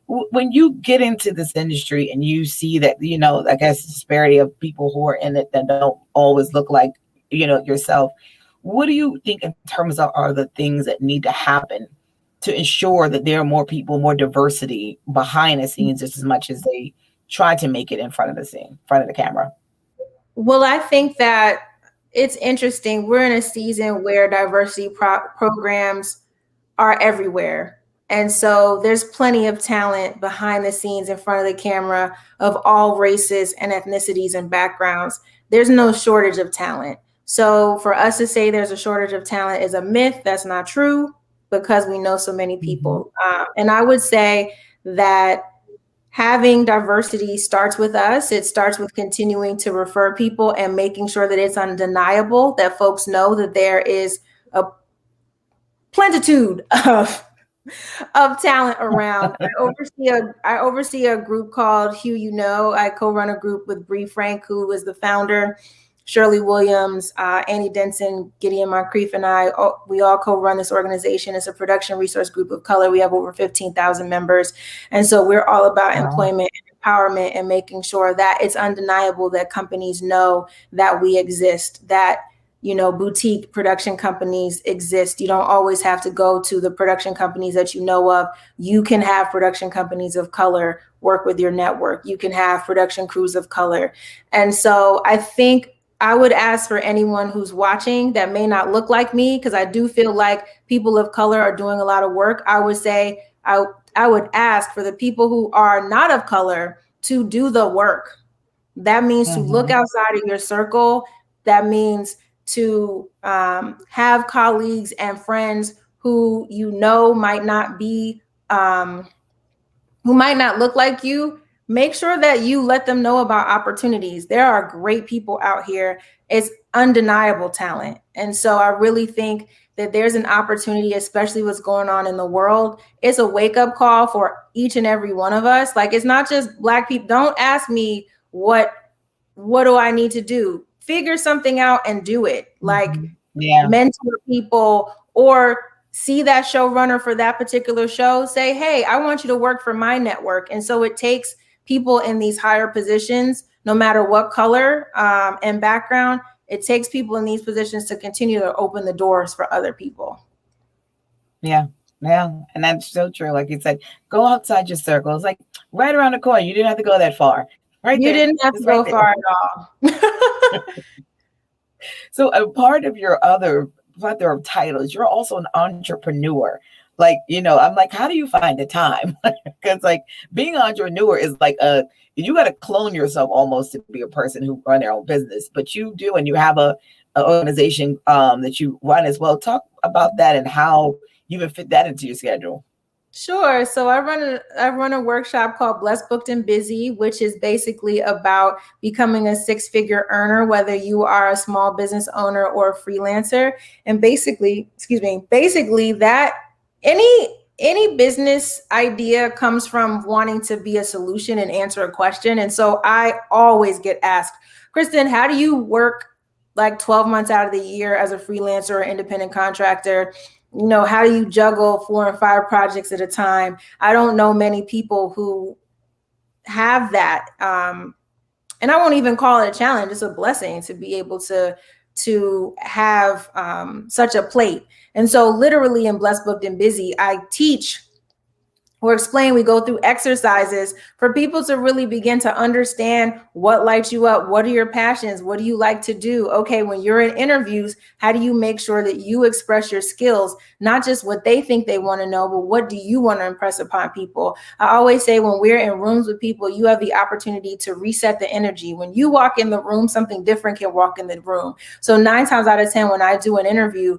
When you get into this industry and you see that, I guess the disparity of people who are in it that don't always look like, yourself, what do you think in terms of are the things that need to happen to ensure that there are more people, more diversity behind the scenes, just as much as they try to make it in front of the camera? Well, I think that it's interesting. We're in a season where diversity programs are everywhere. And so there's plenty of talent behind the scenes in front of the camera of all races and ethnicities and backgrounds. There's no shortage of talent. So for us to say there's a shortage of talent is a myth. That's not true. because we know so many people. And I would say that having diversity starts with us. It starts with continuing to refer people and making sure that it's undeniable, that folks know that there is a plenitude of talent around. I oversee a group called Hugh You Know. I co-run a group with Bree Frank, who is the founder, Shirley Williams, Annie Denson, Gideon Moncrief, and I. We all co-run this organization. It's a production resource group of color. We have over 15,000 members. And so we're all about employment and empowerment and making sure that it's undeniable that companies know that we exist, that boutique production companies exist. You don't always have to go to the production companies that you know of. You can have production companies of color work with your network. You can have production crews of color. And so I think I would ask for anyone who's watching that may not look like me, because I do feel like people of color are doing a lot of work. I would say I would ask for the people who are not of color to do the work. That means to look outside of your circle. That means to have colleagues and friends who might not be, who might not look like you. Make sure that you let them know about opportunities. There are great people out here. It's undeniable talent. And so I really think that there's an opportunity, especially what's going on in the world. It's a wake-up call for each and every one of us. Like, it's not just Black people. Don't ask me what do I need to do? Figure something out and do it. Like, mentor people, or see that showrunner for that particular show. Say, hey, I want you to work for my network. And so it takes people in these higher positions, no matter what color and background, it takes people in these positions to continue to open the doors for other people. Yeah. And that's so true. Like you said, go outside your circle. It's like right around the corner. You didn't have to go that far. Right. You didn't have to go far at all. So a part of your other plethora of titles, you're also an entrepreneur. Like, I'm like, how do you find the time? Because like being an entrepreneur is like you got to clone yourself almost to be a person who run their own business, but you do, and you have an organization that you run as well. Talk about that and how you even fit that into your schedule. Sure. So I run a workshop called Blessed, Booked, and Busy, which is basically about becoming a six-figure earner, whether you are a small business owner or a freelancer. And basically that any business idea comes from wanting to be a solution and answer a question. And so I always get asked, Kristen, how do you work like 12 months out of the year as a freelancer or independent contractor? How do you juggle 4 and 5 projects at a time? I don't know many people who have that. And I won't even call it a challenge. It's a blessing to be able to have such a plate. And so literally in Blessed, Booked, and Busy, I teach or explain, we go through exercises for people to really begin to understand what lights you up. What are your passions? What do you like to do? Okay, when you're in interviews, how do you make sure that you express your skills, not just what they think they want to know, but what do you want to impress upon people? I always say when we're in rooms with people, you have the opportunity to reset the energy. When you walk in the room, something different can walk in the room. So 9 times out of 10, when I do an interview,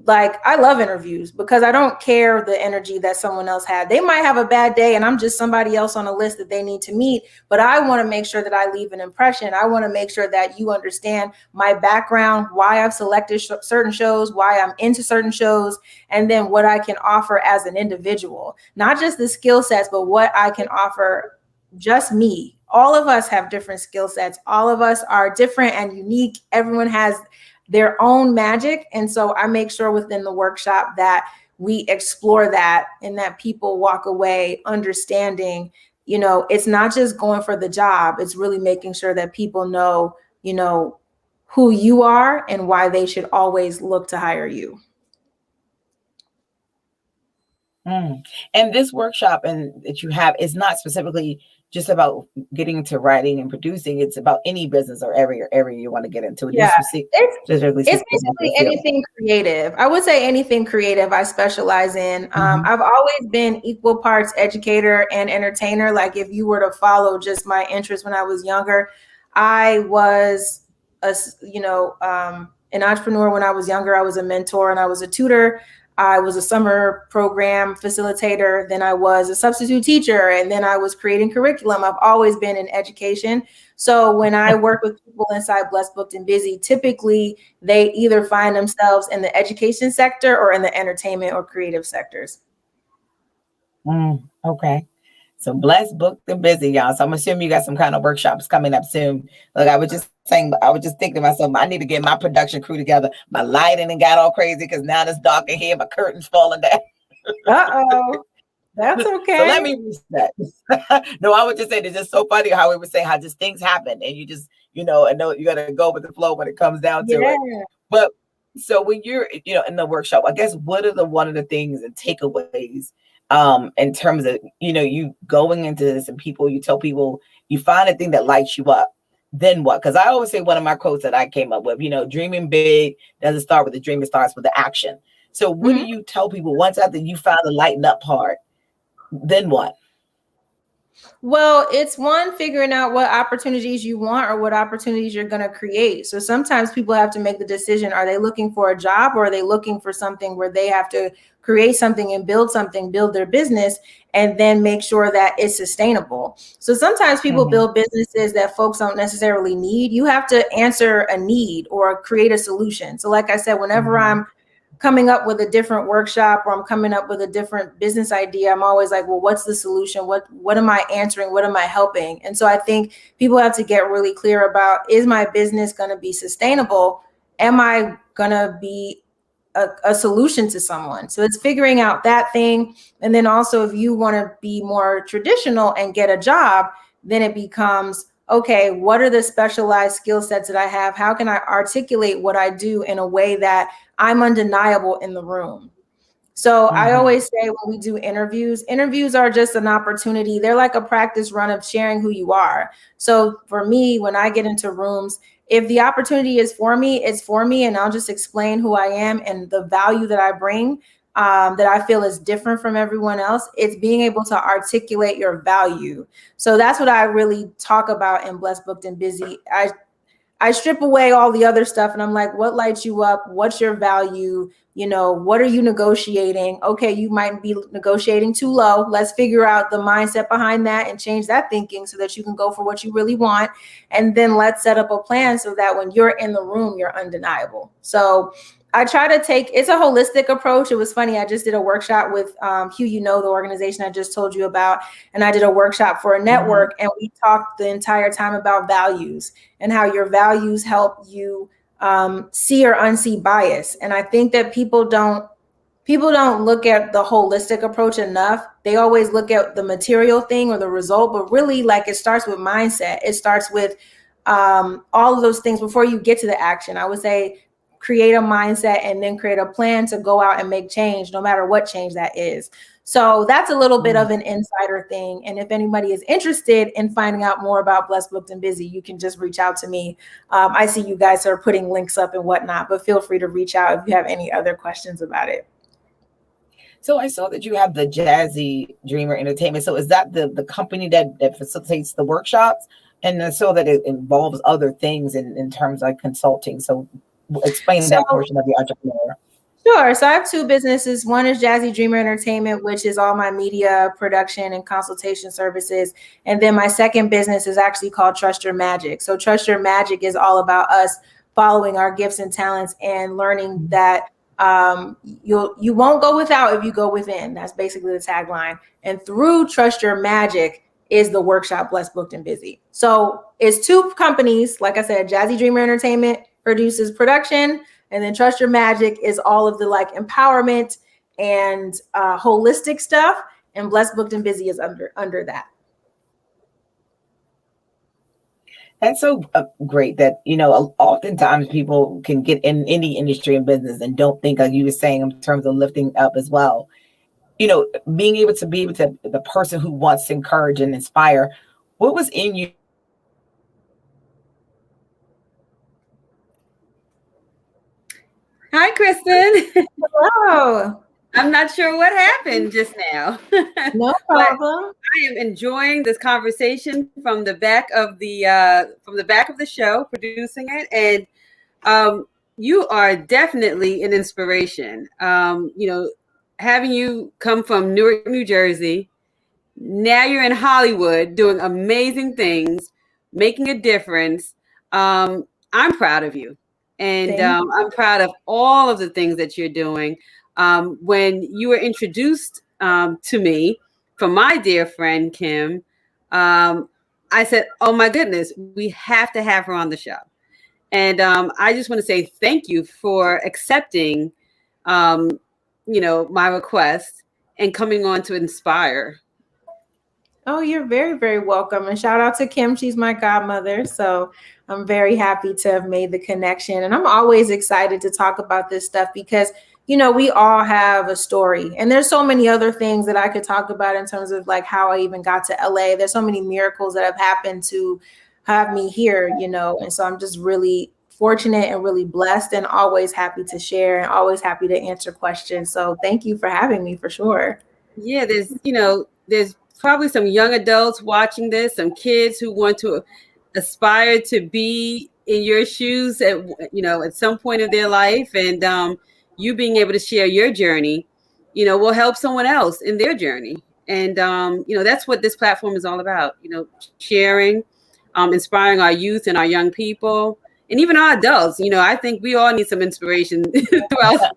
like, I love interviews because I don't care the energy that someone else had. They might have a bad day and I'm just somebody else on a list that they need to meet, but I want to make sure that I leave an impression. I want to make sure that you understand my background, why I've selected certain shows, why I'm into certain shows, and then what I can offer as an individual, not just the skill sets, but what I can offer just me. All of us have different skill sets. All of us are different and unique. Everyone has their own magic. And so I make sure within the workshop that we explore that and that people walk away understanding, it's not just going for the job. It's really making sure that people know, who you are and why they should always look to hire you. And this workshop that you have is not specifically just about getting to writing and producing. It's about any business or area you want to get into. Yeah, it's basically anything creative. I would say anything creative I specialize in. I've always been equal parts educator and entertainer. Like, if you were to follow just my interest when I was younger, I was an entrepreneur when I was younger. I was a mentor and I was a tutor. I was a summer program facilitator, then I was a substitute teacher, and then I was creating curriculum. I've always been in education. So when I work with people inside Blessed, Booked, and Busy, typically they either find themselves in the education sector or in the entertainment or creative sectors. Okay. So Blessed, Booked, and Busy, y'all. So I'm assuming you got some kind of workshops coming up soon. Look, I was just thinking to myself, I need to get my production crew together. My lighting and got all crazy because now it's dark in here. My curtains falling down. Uh-oh. That's okay. So let me reset. No, I would just say it's just so funny how we were saying how just things happen and you just, and know you got to go with the flow when it comes down to it. But so when you're, in the workshop, I guess one of the things and takeaways in terms of, you going into this and you tell people you find a thing that lights you up, then what? Because I always say one of my quotes that I came up with, dreaming big doesn't start with the dream, it starts with the action. So what do you tell people once after you found the lighten up part, then what? Well, it's one, figuring out what opportunities you want or what opportunities you're going to create. So sometimes people have to make the decision. Are they looking for a job or are they looking for something where they have to create something and build their business and then make sure that it's sustainable? So sometimes people build businesses that folks don't necessarily need. You have to answer a need or create a solution. So like I said, whenever I'm coming up with a different workshop or I'm coming up with a different business idea, I'm always like, well, what's the solution? What am I answering? What am I helping? And so I think people have to get really clear about, is my business going to be sustainable? Am I going to be a solution to someone? So it's figuring out that thing. And then also, if you want to be more traditional and get a job, then it becomes, okay, what are the specialized skill sets that I have? How can I articulate what I do in a way that I'm undeniable in the room? So I always say when we do interviews are just an opportunity. They're like a practice run of sharing who you are. So for me, when I get into rooms, if the opportunity is for me, it's for me. And I'll just explain who I am and the value that I bring, that I feel is different from everyone else. It's being able to articulate your value. So that's what I really talk about in Blessed, Booked, and Busy. I strip away all the other stuff and I'm like, what lights you up? What's your value? What are you negotiating? Okay, you might be negotiating too low. Let's figure out the mindset behind that and change that thinking so that you can go for what you really want. And then let's set up a plan so that when you're in the room, you're undeniable. So I try to it's a holistic approach. It was funny. I just did a workshop with Hugh, the organization I just told you about, and I did a workshop for a network, and we talked the entire time about values and how your values help you see or unsee bias. And I think that people don't look at the holistic approach enough. They always look at the material thing or the result, but really, like, it starts with mindset. It starts with all of those things before you get to the action. I would say create a mindset and then create a plan to go out and make change, no matter what change that is. So that's a little bit of an insider thing. And if anybody is interested in finding out more about Blessed, Booked, and Busy, you can just reach out to me. I see you guys are putting links up and whatnot, but feel free to reach out if you have any other questions about it. So I saw that you have the Jazzy Dreamer Entertainment. So is that the company that facilitates the workshops? And so that it involves other things in terms of consulting. So explain that portion of the entrepreneur. Sure. So I have two businesses. One is Jazzy Dreamer Entertainment, which is all my media production and consultation services. And then my second business is actually called Trust Your Magic. So Trust Your Magic is all about us following our gifts and talents and learning that you won't go without if you go within. That's basically the tagline. And through Trust Your Magic is the workshop Blessed, Booked, and Busy. So it's two companies. Like I said, Jazzy Dreamer Entertainment produces production, and then Trust Your Magic is all of the empowerment and holistic stuff, and Blessed, Booked, and Busy is under that. That's so great that, oftentimes people can get in any industry and business and don't think, like you were saying, in terms of lifting up as well. Being able to be the person who wants to encourage and inspire. What was in you? Hi, Kristen. Hello. I'm not sure what happened just now. No problem. I am enjoying this conversation from the back of the show, producing it, and you are definitely an inspiration. Having you come from Newark, New Jersey, now you're in Hollywood doing amazing things, making a difference. I'm proud of you. And I'm proud of all of the things that you're doing. When you were introduced to me from my dear friend, Kim, I said, oh my goodness, we have to have her on the show. And I just want to say thank you for accepting, my request and coming on to inspire. Oh, you're very, very welcome. And shout out to Kim. She's my godmother. So I'm very happy to have made the connection. And I'm always excited to talk about this stuff because, we all have a story. And there's so many other things that I could talk about in terms of like how I even got to LA. There's so many miracles that have happened to have me here, And so I'm just really fortunate and really blessed and always happy to share and always happy to answer questions. So thank you for having me for sure. Yeah, there's probably some young adults watching this, some kids who want to aspire to be in your shoes at some point of their life, and you being able to share your journey, will help someone else in their journey. And that's what this platform is all about. Sharing, inspiring our youth and our young people, and even our adults. I think we all need some inspiration throughout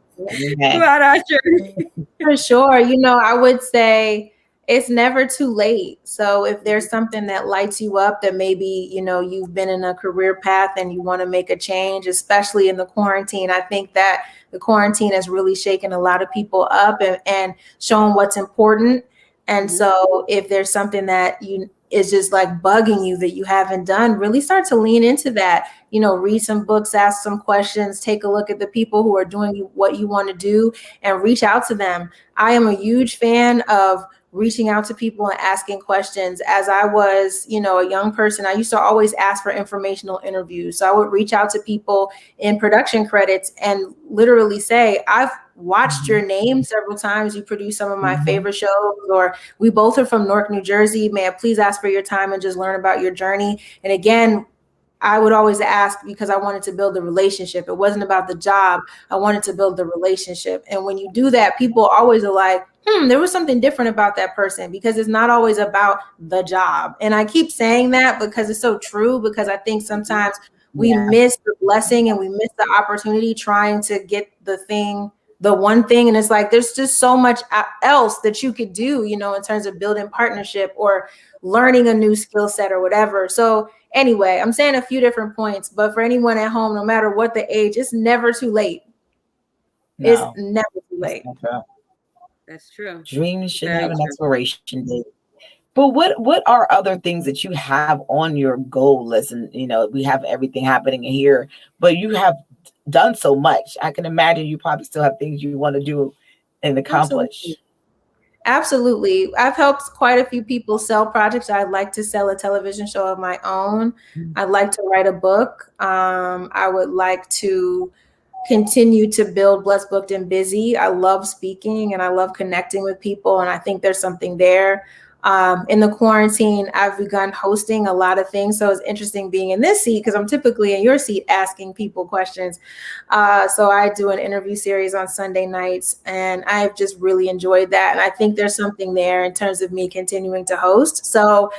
our journey. For sure. I would say it's never too late. So if there's something that lights you up that maybe, you've been in a career path and you want to make a change, especially in the quarantine, I think that the quarantine has really shaken a lot of people up and shown what's important. And so if there's something that is just like bugging you that you haven't done, really start to lean into that, read some books, ask some questions, take a look at the people who are doing what you want to do and reach out to them. I am a huge fan of reaching out to people and asking questions. As I was, a young person, I used to always ask for informational interviews. So I would reach out to people in production credits and literally say, I've watched your name several times. You produce some of my favorite shows, or we both are from Newark, New Jersey. May I please ask for your time and just learn about your journey? And again, I would always ask because I wanted to build a relationship. It wasn't about the job. I wanted to build the relationship. And when you do that, people always are like, there was something different about that person, because it's not always about the job. And I keep saying that because it's so true, because I think sometimes we miss the blessing and we miss the opportunity trying to get the one thing. And it's like, there's just so much else that you could do, in terms of building partnership or learning a new skill set or whatever. So anyway, I'm saying a few different points, but for anyone at home, no matter what the age, it's never too late. No, it's never too late. That's true. Dreams should have an expiration date. But what are other things that you have on your goal list? And, we have everything happening here, but you have done so much. I can imagine you probably still have things you want to do and accomplish. Absolutely. I've helped quite a few people sell projects. I'd like to sell a television show of my own. I'd like to write a book. I would like to continue to build Blessed, Booked, and Busy. I love speaking and I love connecting with people. And I think there's something there. In the quarantine, I've begun hosting a lot of things. So it's interesting being in this seat because I'm typically in your seat asking people questions. So I do an interview series on Sunday nights, and I've just really enjoyed that. And I think there's something there in terms of me continuing to host. So,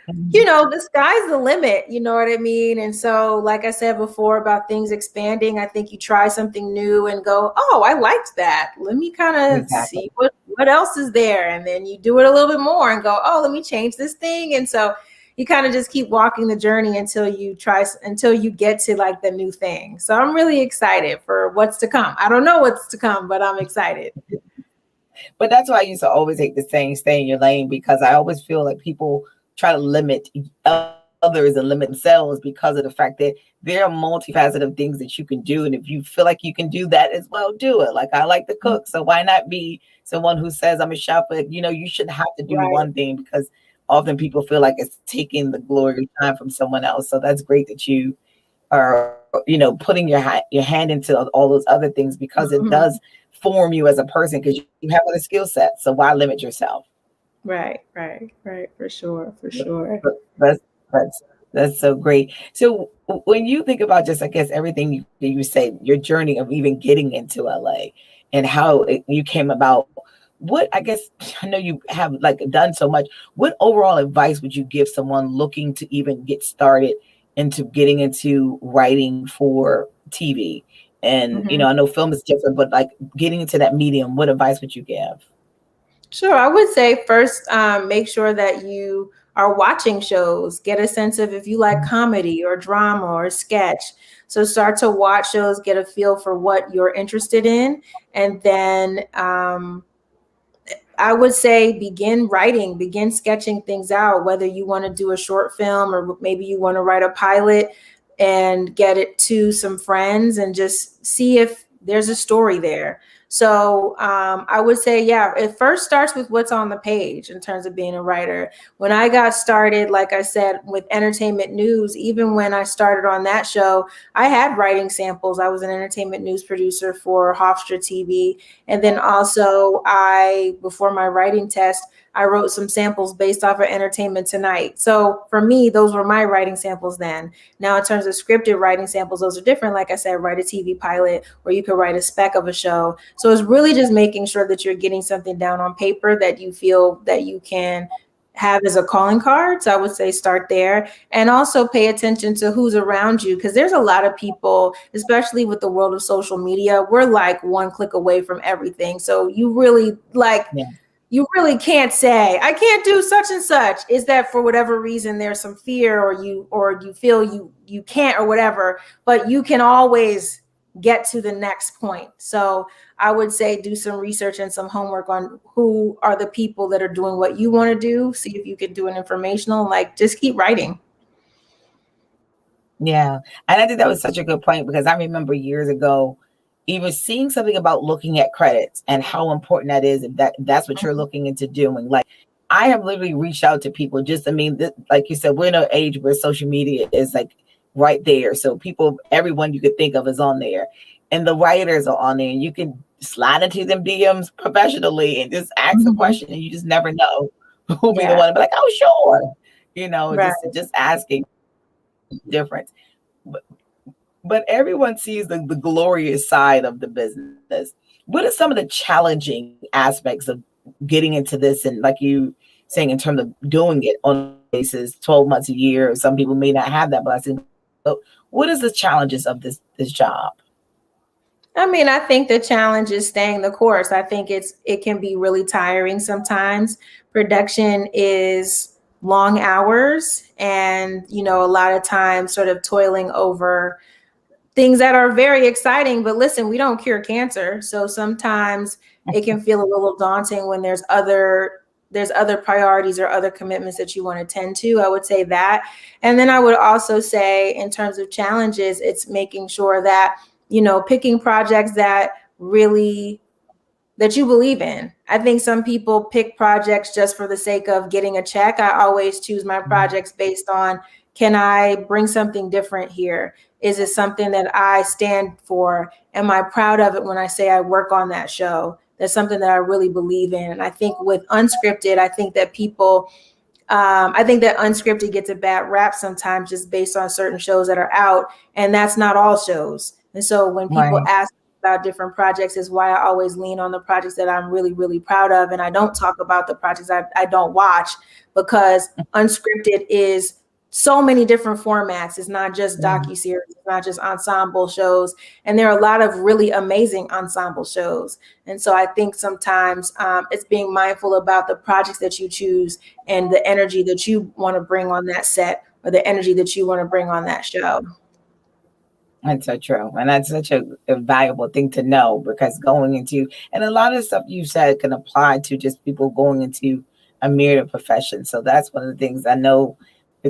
the sky's the limit, you know what I mean? And so, like I said before about things expanding, I think you try something new and go, oh, I liked that. Let me kind of see what else is there. And then you do it a little bit more and go, oh, let me change this thing. And so you kind of just keep walking the journey until you get to like the new thing. So I'm really excited for what's to come. I don't know what's to come, but I'm excited. But that's why I used to always hate the saying, stay in your lane, because I always feel like people try to limit others and limit themselves because of the fact that there are multifaceted things that you can do. And if you feel like you can do that as well, do it. Like I like to cook. So why not be someone who says I'm a chef? But you shouldn't have to do one thing, because often people feel like it's taking the glory time from someone else. So that's great that you are, putting your hand into all those other things, because it does form you as a person, because you have other skill sets. So why limit yourself? Right. For sure. That's That's so great. So when you think about just, I guess, everything you said, your journey of even getting into LA and how you came about, what, I guess, I know you have like done so much. What overall advice would you give someone looking to even get started into getting into writing for TV? And, Mhm. I know film is different, but like getting into that medium, what advice would you give? Sure. I would say first, make sure that you are watching shows, get a sense of if you like comedy or drama or sketch. So start to watch shows, get a feel for what you're interested in. And then I would say begin writing, begin sketching things out, whether you want to do a short film or maybe you want to write a pilot and get it to some friends and just see if there's a story there. So I would say, yeah, it first starts with what's on the page in terms of being a writer. When I got started, like I said, with entertainment news, even when I started on that show, I had writing samples. I was an entertainment news producer for Hofstra TV. And then also before my writing test, I wrote some samples based off of Entertainment Tonight. So for me, those were my writing samples then. Now, in terms of scripted writing samples, those are different. Like I said, write a TV pilot, or you could write a spec of a show. So it's really just making sure that you're getting something down on paper that you feel that you can have as a calling card. So I would say start there, and also pay attention to who's around you, because there's a lot of people, especially with the world of social media, we're like one click away from everything. So you really you really can't say I can't do such and such. Is that for whatever reason there's some fear, or you feel you can't, or whatever, but you can always get to the next point. So I would say do some research and some homework on who are the people that are doing what you want to do. See if you could do an informational, like just keep writing. Yeah. And I think that was such a good point, because I remember years ago even seeing something about looking at credits and how important that is, if that's what you're looking into doing. Like, I have literally reached out to people, just, I mean, like you said, we're in an age where social media is like right there. So people, everyone you could think of is on there. And the writers are on there, and you can slide into them DMs professionally and just ask a question, and you just never know who'll be the Yeah. one to be like, oh, sure. Right. Just asking difference. But everyone sees the glorious side of the business. What are some of the challenging aspects of getting into this? And like you saying, in terms of doing it on basis 12 months a year, some people may not have that blessing. So what is the challenges of this job? I mean, I think the challenge is staying the course. I think it can be really tiring sometimes. Production is long hours, and a lot of times sort of toiling over things that are very exciting. But listen, we don't cure cancer. So sometimes it can feel a little daunting when there's other priorities or other commitments that you want to tend to. I would say that. And then I would also say, in terms of challenges, it's making sure that, picking projects that you believe in. I think some people pick projects just for the sake of getting a check. I always choose my projects based on, can I bring something different here? Is it something that I stand for? Am I proud of it when I say I work on that show? That's something that I really believe in. And I think with unscripted, I think that unscripted gets a bad rap sometimes just based on certain shows that are out, and that's not all shows. And so when people Right. ask about different projects, is why I always lean on the projects that I'm really, really proud of. And I don't talk about the projects I don't watch, because unscripted is so many different formats. It's not just docuseries, it's not just ensemble shows. And there are a lot of really amazing ensemble shows. And so I think sometimes it's being mindful about the projects that you choose and the energy that you want to bring on that set, or the energy that you want to bring on that show. That's so true. And that's such a valuable thing to know, because going into, and a lot of stuff you said can apply to just people going into a myriad of professions. So that's one of the things I know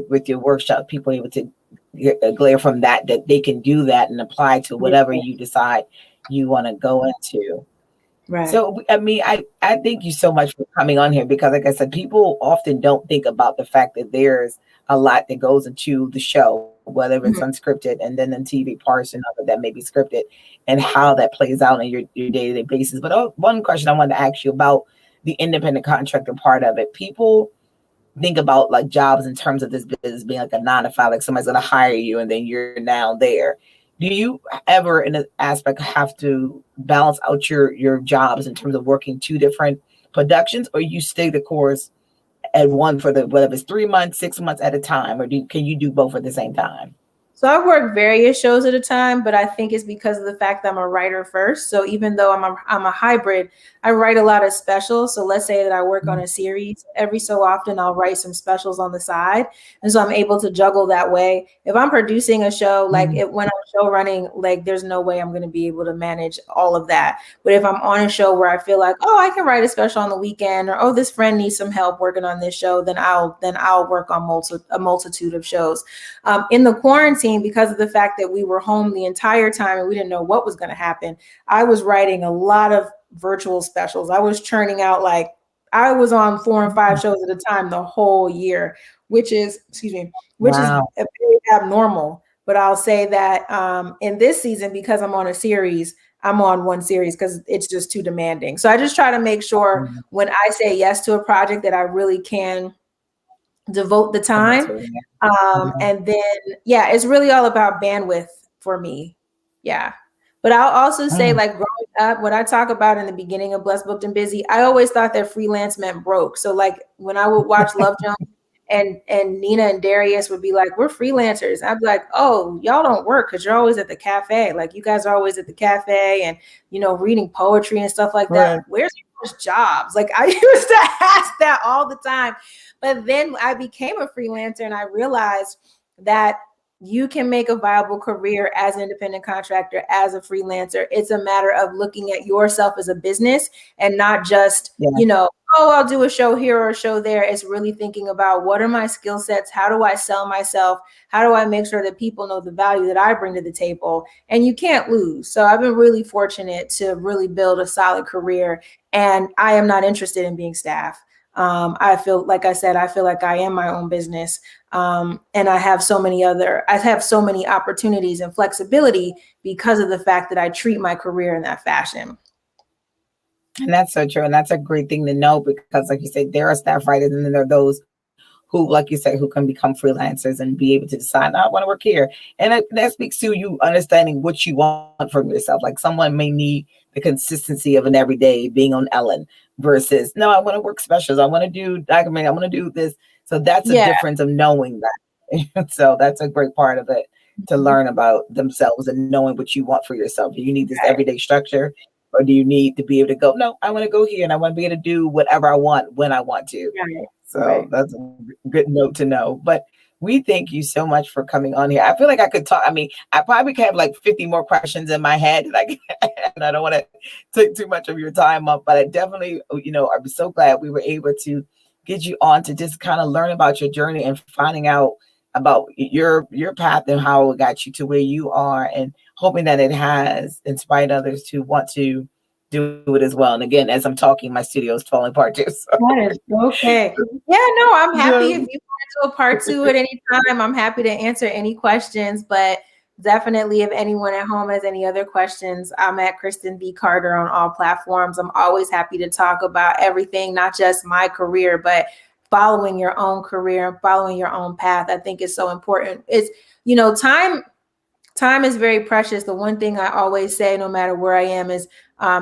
with your workshop, people are able to get a glare from that they can do that and apply to whatever you decide you want to go into. Right. So, I mean, I thank you so much for coming on here, because like I said, people often don't think about the fact that there's a lot that goes into the show, whether it's unscripted and then the TV portion of it that may be scripted, and how that plays out on your day-to-day basis. But one question I wanted to ask you about the independent contractor part of it. People think about like jobs in terms of this business being like a 9 to 5, like somebody's going to hire you and then you're now there. Do you ever in an aspect have to balance out your jobs in terms of working 2 different productions, or you stay the course at one for the, whether it's 3 months, 6 months at a time, or can you do both at the same time? So I work various shows at a time, but I think it's because of the fact that I'm a writer first. So even though I'm a hybrid, I write a lot of specials. So let's say that I work on a series, every so often I'll write some specials on the side. And so I'm able to juggle that way. If I'm producing a show, like when I'm show running, like there's no way I'm going to be able to manage all of that. But if I'm on a show where I feel like, oh, I can write a special on the weekend, or oh, this friend needs some help working on this show, then I'll work on a multitude of shows. In the quarantine, because of the fact that we were home the entire time and we didn't know what was going to happen, I was writing a lot of virtual specials. I was churning out, like I was on 4 and 5 shows at a time the whole year, which is Wow. is very abnormal. But I'll say that in this season, because I'm on a series, I'm on one series because it's just too demanding. So I just try to make sure when I say yes to a project that I really can devote the time. And then, yeah, it's really all about bandwidth for me. Yeah. But I'll also say, like, growing up, what I talk about in the beginning of Blessed, Booked, and Busy, I always thought that freelance meant broke. So like when I would watch Love Jones and Nina and Darius would be like, we're freelancers. I'd be like, oh, y'all don't work because you're always at the cafe. Like you guys are always at the cafe and, you know, reading poetry and stuff like that. Where's your first jobs? Like I used to ask that all the time. But then I became a freelancer and I realized that you can make a viable career as an independent contractor, as a freelancer. It's a matter of looking at yourself as a business and not just, you know, oh, I'll do a show here or a show there. It's really thinking about what are my skill sets? How do I sell myself? How do I make sure that people know the value that I bring to the table? And you can't lose. So I've been really fortunate to really build a solid career, and I am not interested in being staff. I feel like I am my own business. And I have so many opportunities and flexibility because of the fact that I treat my career in that fashion. And that's so true. And that's a great thing to know because, like you said, there are staff writers and then there are those who, like you said, who can become freelancers and be able to decide, no, I want to work here. And that speaks to you understanding what you want from yourself. Like someone may need the consistency of an everyday being on Ellen versus, no, I want to work specials. I want to do documentary. I want to do this. So that's a difference of knowing that. So that's a great part of it, to learn about themselves and knowing what you want for yourself. Do you need this everyday structure? Or do you need to be able to go, no, I want to go here and I want to be able to do whatever I want when I want to. So that's a good note to know. But we thank you so much for coming on here. I feel like I could talk. I mean, I probably could have like 50 more questions in my head. And I don't want to take too much of your time up, but I definitely, you know, I'm so glad we were able to get you on to just kind of learn about your journey and finding out about your path and how it got you to where you are, and hoping that it has inspired others to want to do it as well. And again, as I'm talking, my studio is falling apart too. So. That is okay. Yeah, no, I'm happy if you want to do a part 2 at any time. I'm happy to answer any questions, but definitely if anyone at home has any other questions, I'm at Kristen V Carter on all platforms. I'm always happy to talk about everything, not just my career, but following your own career and following your own path. I think is so important. It's, you know, time is very precious. The one thing I always say, no matter where I am, is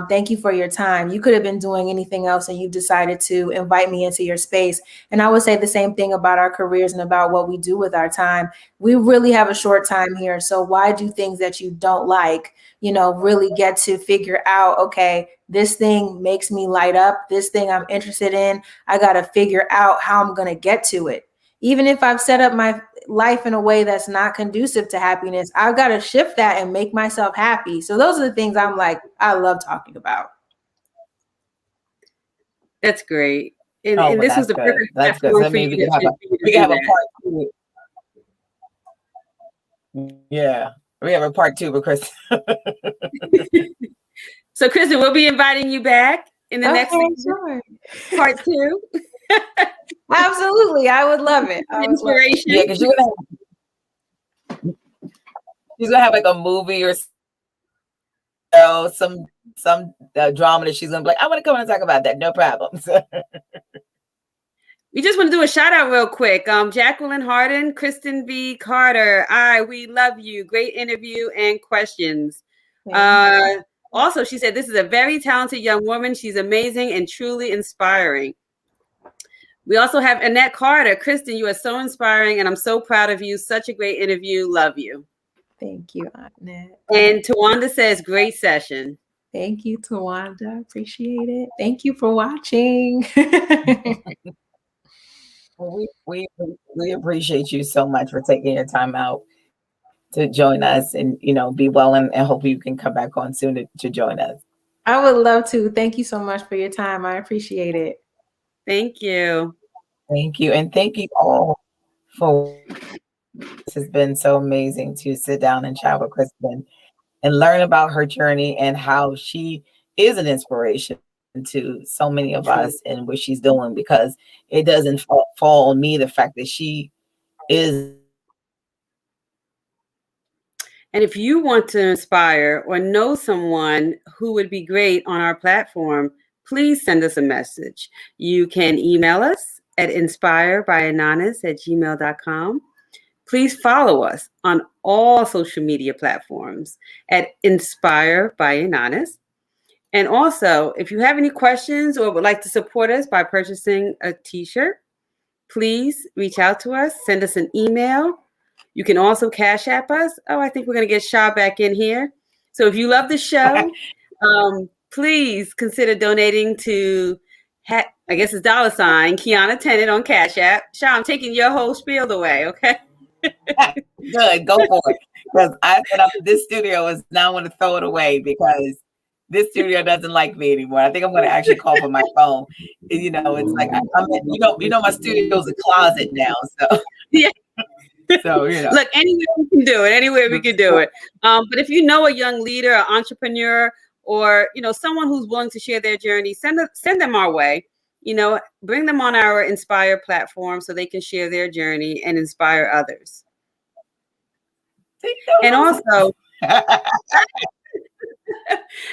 thank you for your time. You could have been doing anything else and you decided to invite me into your space. And I would say the same thing about our careers and about what we do with our time. We really have a short time here. So why do things that you don't like, you know, really get to figure out, okay, this thing makes me light up. This thing I'm interested in. I got to figure out how I'm going to get to it. Even if I've set up my life in a way that's not conducive to happiness, I've got to shift that and make myself happy. So those are the things I'm like, I love talking about. That's great. And this was the perfect platform for you to we can have a part 2. Yeah, we have a part 2 with Chris. So Kristen, we'll be inviting you back in the next season, part 2. Absolutely, I would love it. Inspiration. Yeah, because she's gonna have like a movie or some drama that she's gonna be like, I want to come and talk about that. No problem. We just want to do a shout out real quick. Jacqueline Harden, Kristen V Carter. We love you. Great interview and questions. Also, she said, this is a very talented young woman. She's amazing and truly inspiring. We also have Annette Carter. Kristen, you are so inspiring and I'm so proud of you. Such a great interview. Love you. Thank you, Annette. And Tawanda says, great session. Thank you, Tawanda. Appreciate it. Thank you for watching. We appreciate you so much for taking your time out to join us, and be well, and hope you can come back on soon to join us. I would love to. Thank you so much for your time. I appreciate it. Thank you. Thank you. And thank you all for this has been so amazing to sit down and chat with Kristen and learn about her journey and how she is an inspiration to so many of us and what she's doing, because it doesn't fall on me, the fact that she is. And if you want to inspire or know someone who would be great on our platform, please send us a message. You can email us at inspirebyananis@gmail.com. Please follow us on all social media platforms at Inspire by Ananis. And also, if you have any questions or would like to support us by purchasing a t-shirt, please reach out to us, send us an email. You can also Cash App us. Oh, I think we're going to get Sha back in here. So if you love the show, please consider donating to, I guess it's $ Keyana Tennant on Cash App. Sha, I'm taking your whole spiel away, okay? Good, go for it. Because I set up this studio is now going to throw it away because this studio doesn't like me anymore. I think I'm going to actually call for my phone. It's like I'm in, my studio's a closet now. So yeah. So look, anywhere we can do it. Anywhere we can do it. But if you know a young leader, an entrepreneur, or someone who's willing to share their journey, send them our way. Bring them on our Inspire platform so they can share their journey and inspire others.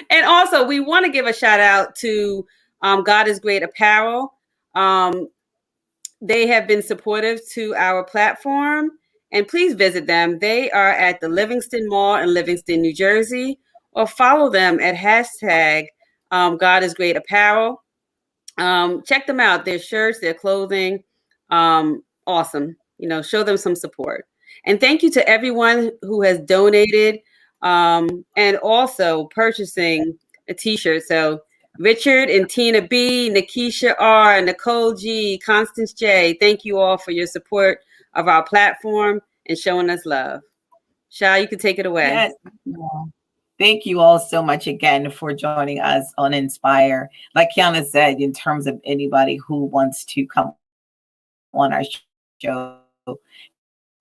And also, we want to give a shout out to God is Great Apparel. They have been supportive to our platform, and please visit them. They are at the Livingston Mall in Livingston, New Jersey, or follow them at hashtag God is Great Apparel. Check them out. Their shirts, their clothing, awesome. Show them some support. And thank you to everyone who has donated and also purchasing a t-shirt. So Richard and Tina B, Nikisha R, Nicole G, Constance J, thank you all for your support of our platform and showing us love. Sha, you can take it away. Yes. Thank you all so much again for joining us on Inspire. Like Keyana said, in terms of anybody who wants to come on our show,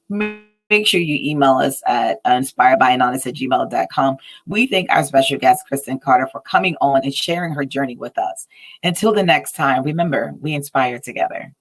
make sure you email us at inspirebyananis@gmail.com. We thank our special guest, Kristen Carter, for coming on and sharing her journey with us. Until the next time, remember, we inspire together.